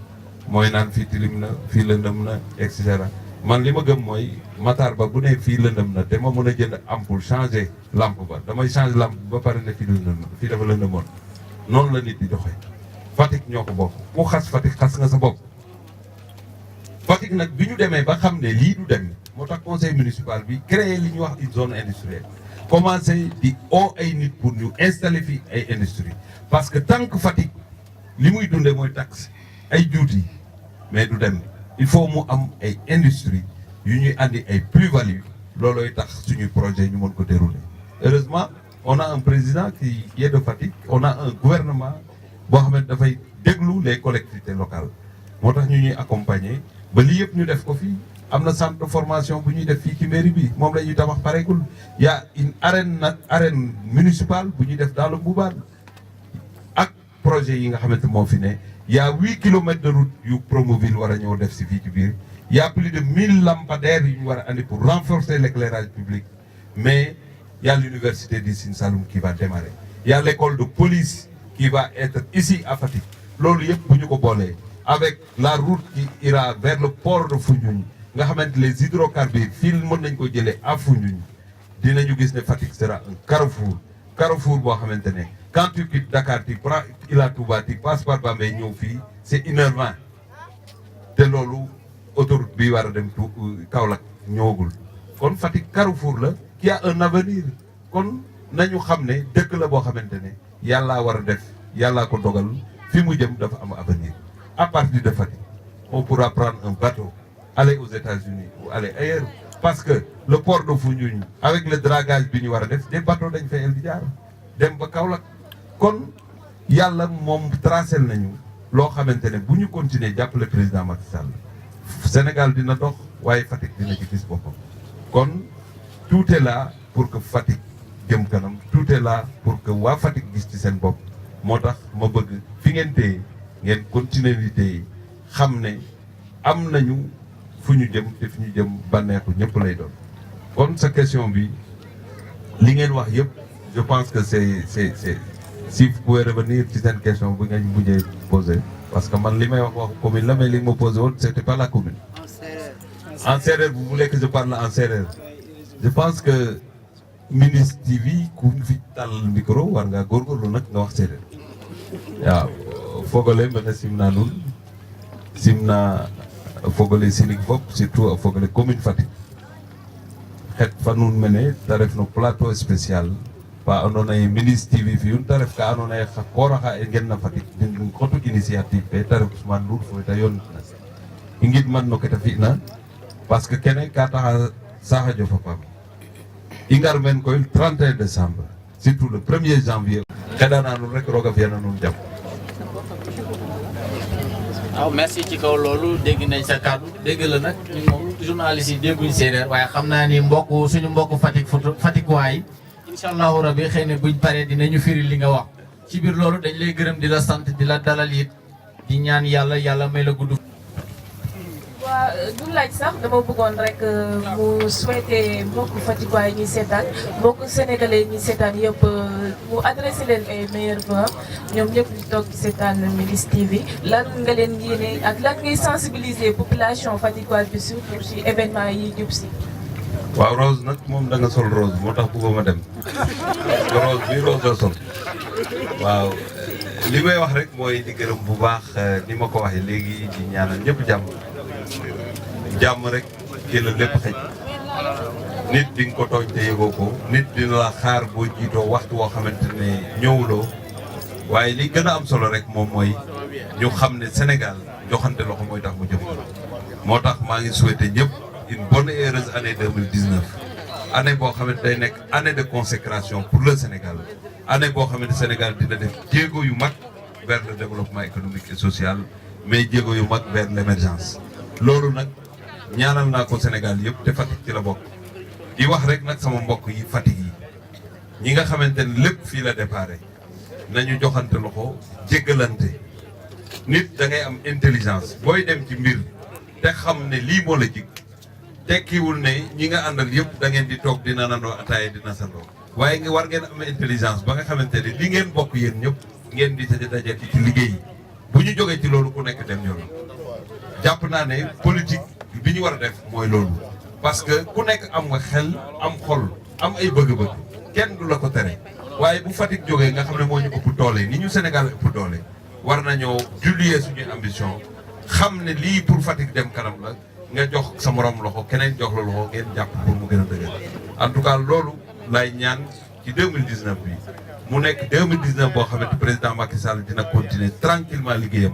mooy naan fii tilim na fii lëndëm na et cetera man li ma gëm mooy Matar Ba bu ne fii lëndëm na te ma mën a jënd ampoule changer lampe ba damay changer lampe ba pare ne fii lëndëm na fii dafa lëndëmoon noonu la nit di doxee Fatick ñoo ko bokk ku xas Fatick xas nga sa bopp Fatick nag bi ñu demee ba xam ne lii du dem moo tax conseil municipal bi créé li ñuy wax une zone industrielle commencé di ay nit pour ñu installer fii ay industrie parce que tant que Fatick li muy dundee mooy taxe ay juuti mais du dem il faut mu am ay industrie yu ñuy andi ay plus-value loolooy tax suñuy projet ñu mën ko dérouler heureusement on a un président qui est de Fatick on a un gouvernement boo xam ne dafay déglu les collectivités locales moo tax ñu ñuy accompagner ba lii yëpp ñu def ko fii am na centre de formation bu ñuy def fii ci mairie bi moom la ñuy tabax pareegul y a une arène municipale bu ñuy def dans le Mboubane ak projet yi nga xamante moo fi ne y a 8 kilomètres de route yu Promoville war a ñëw def si fii ci biir y a plus de 1000 lampadaires yu ñu war a andi pour renforcer l'éclairage public mais y a l'université du Sine Saloum qui va démarrer y a l'école de police qui va être ici à Fatick loolu yëpp bu ñu ko boolee avec la route qui ira vers le port de Foundiougne nga xamante les hydrocarbures fii mën nañ ko jëlee à Foundiougne dinañu gis ne Fatick sera un carrefour boo xamante ne quand tu quittes Dakar tu prends Ila Touba tu passes par Bambey ñëw fii c'est 1h20 te loolu autoroute bi war a dem Kaolack ñëwagul kon Fatick carrefour la qui a un avenir kon nañu xam ne dëkk la boo xamante ne yàllaa war a def yàllaa ko dogal fi mu jëm dafa am avenir à partir de Fatick on pourra prendre un bateau aller aux États-Unis ou aller ailleurs parce que le port de Foundiougne avec le dragage bi ñu war a def des bateaux dañ fay di jaar dem ba Kaolack kon yàlla moom tracé nañu loo xamante ne bu ñu continuer jàppale président Macky Sall Sénégal dina dox waaye Fatick dina ci gis boppam kon tout est là pour que Fatick jëm kanam tout est là pour que waa Fatick gis ci seen bopp moo tax ma bëgg fi ngeen téye ngeen continuer di téye xam ne am nañu fu ñu jëm te fu ñu jëm bànneexu ñëpp lay doon kon sa question bi li ngeen wax yëpp je pense que c'est si vous pouvez revenir ci seen question bu ngeen mujjee posé parce que man li may wax commune la mais li nga ma posé woon c'était pas la commune en séeréer vous voulez que je parle en séeréer je pense que Mindiss TV ku fi tal micro war ngaa góorgóorlu nag nga wax séeréer waaw fogole mene simna nuun simna fogole sinig fop surtout a fogole commune Fatick xet fa nuun mene te ref no plateau spécial pa andoona yee Mindiss TV fiyun te ref ka andoona yee xa koor axa e ngen na Fatick den xotu initiative fe te ref Ousmane Ndour fo te yoonitna i ngidman no ke ta fi'na parce que kene ka taxa saax a jof a paam i ngar meen koy 31 décembre surtout le 1er janvier xeɗana nuun rek roog a fi'ana nuun jam waaw merci ci kaw loolu dégg nañ sa kàddu dégg la nag ñun moom journaliste yi dégguñ séeréer waaye xam naa ni suñu mbokk Fatick waay incha allahu rabi xëy na buñ paree dinañu firi li nga wax ci biir loolu dañ lay gërëm di la sant di la dalal it di ñaan yàlla may la gudd. waa du laaj sax dama bëggoon rek mu souhaité mbokk Fatick waay ñuy seetaan mbokk sénégalais ñuy seetaan yëpp mu adressé leen ay meilleurs vœux ñoom ñëpp ñu toog ci seetaan Mindiss TV lan nga leen yéene ak lan ngay sensibiliser population Fatick waay bi surtout ci événement yi jub si. waaw Rose nag moom da nga sol Rose moo tax bëgguma dem Rose bi Rose la sol waaw li may wax rek mooy di gërëm bu baax ni ma ko waxee léegi di ñaanal ñëpp jàmm rek kii la lépp xëj nit di nga ko tooñ te yëgoo ko nit dina la xaar boo jiitoo waxtu woo xamante ne ñëwuloo waaye li gën a am solo rek moom mooy ñu xam ne Sénégal joxante loxo mooy tax mu jëm moo tax maa ngi souhaité ñëpp une bonne et heureuse année 2019 année boo xamante day nekk année de consécration pour le Sénégal année boo xamante Sénégal dina def jéego yu mag vers le développement économique et social mais jéego yu mag vers l'émergence loolu nag ñaanal naa ko Sénégal yëpp te Fatick ci la bokk di wax rek nag sama mbokk yi Fatick yi ñi nga xamante ne lépp fii la déparé nañu joxante loxo jéggalante nit da ngay am intelligence booy dem ci mbir te xam ne lii moo la jig tekkiwul ne ñi nga àndal yëpp da ngeen di toog di naanandoo ataaya di nasandoo waaye nga war ngeen am intelligence ba nga xamante ne li ngeen bokk yéen ñëpp ngeen di daje ci liggéey yi bu ñu jógee ci loolu ku nekk dem yoon jàpp naa ne politique bi ñu war a def mooy loolu parce que ku nekk am nga xel am xol am ay bëgg-bëgg kenn du la ko tere waaye bu Fatick jógee nga xam ne moo ñu ëpp doole ni ñu Sénégal ëpp doole war nañoo julier suñuy ambition xam ne lii pour Fatick dem kanam la nga jox sa morom loxo keneen jox la loxo ngeen jàpp pour mu gën a dëgër en tout cas loolu lay ñaan ci 2019 bi mu nekk 2019 boo xamante président Macky Sall dina continuer tranquillement liggéeyam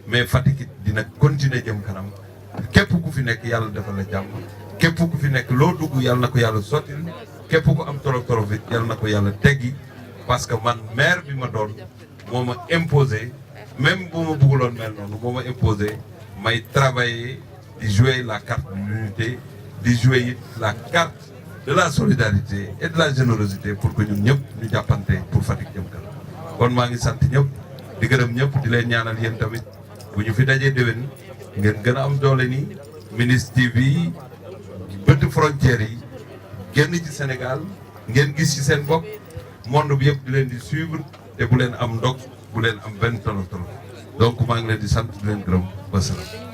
mais Fatick it dina continuer jëm kanam képp ku fi nekk yàlla defal la jàmm képp ku fi nekk loo dugg yàlla na ko yàlla sottil képp ku am tolof tolof it yàlla na ko yàlla teggi parce que man maire bi ma doon moo ma imposé même bu ma bëgguloon mel noonu moo ma imposé may travailler di jouer la carte de l'unité di jouer it la carte de la solidarité et de la générosité pour que ñun ñëpp ñu jàppante pour Fatick jëm kanam kon maa ngi sant ñëpp di gërëm ñëpp di leen ñaanal yéen tamit bu ñu fi dajee déwén ngeen gën a am doole ni Mindiss TV bëtt frontières yi génn ci Sénégal ngeen gis ci seen bopp monde bi yëpp di leen di suivre te bu leen am ndog bu leen am benn tolof tolof donc maa ngi leen di sant di leen gërëm ba salaam.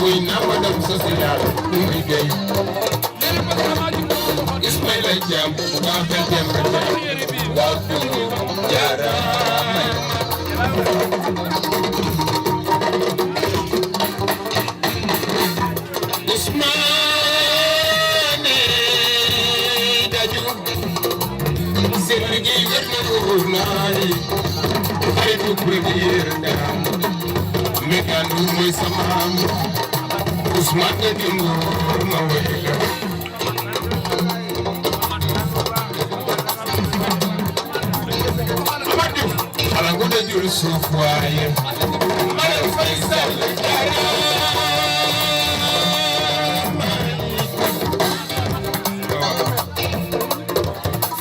wuy na madame sociale Oumy Gueye Ismaïla Thiam waa Belgium waa Koungheul jaaraama Ousmane Dadju seen liggéey wér na wóor naa yi xaritu première dame Mbégaan du mooy sama am Ousmane Dadju Ndour ma wéy la Amadou xala ngu da jur suuf waaye Marième Faye Sall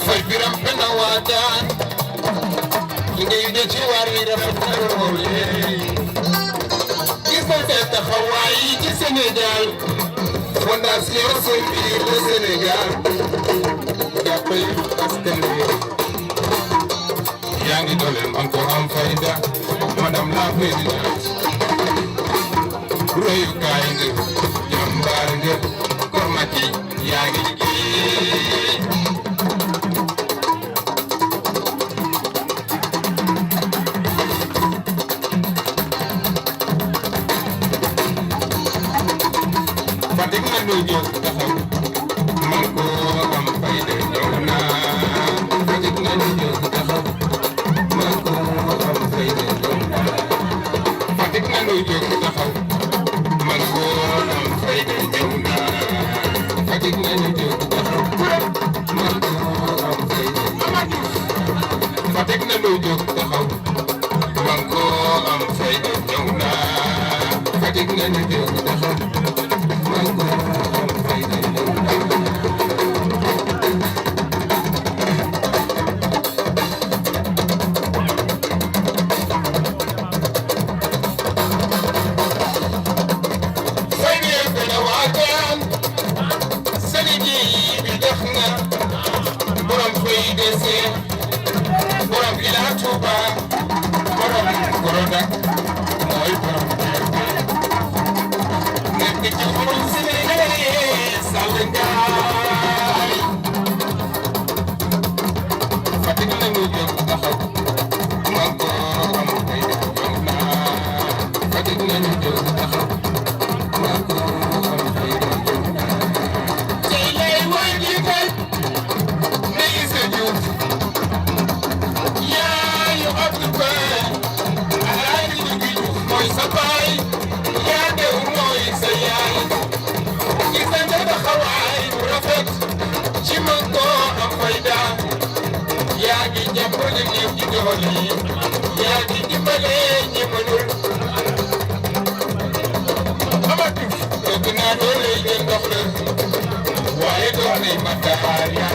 Fay biram penda waadaan li ngay de ci waar yi rafet na lool gis nañ seen taxawaay yi ci Sénégal fondation Sauvetir le Sénégal jàppale askan wi yaa ngi dooleel man ko am fayda madame la présidente royukaay nga jàmbaar nga kormati yaa ngi liggéey Fatick na lu jóg taxaw man ko am fayda ñëw naa Fatick na lu jóg taxaw man ko am fayda ñëw naa Fatick na lu jóg taxaw man ko am fayda ñëw naa Fatick na lu jóg taxaw man ko am fayda Fatick na lu jóg taxaw man ko am fayda ñëw naa Fatick na lu jóg taxaw borom ila Touba borom Koroda mooy borom nekk ci xolu Sénégalais Sall Ndiaye Fatick na ñu jóg taxaw man ko am kay ñëw naa Fatick na ñu jóg taxaw man ko am kay ñëw naa tey lay woy di kay Meïssa Diouf yaayu Abdou Baye Alaaji Njugi Diouf mooy sa baay yaa dew mooy sa yaay gis nañ sa taxawaay bu rafet ci man koo am fayda yaa ngi jàppale néew ji doole yi yaa ngi dimbale ñi mënul Amadou dégg naa doole yi ngeen dox la waaye doole yi ma daxaar yaa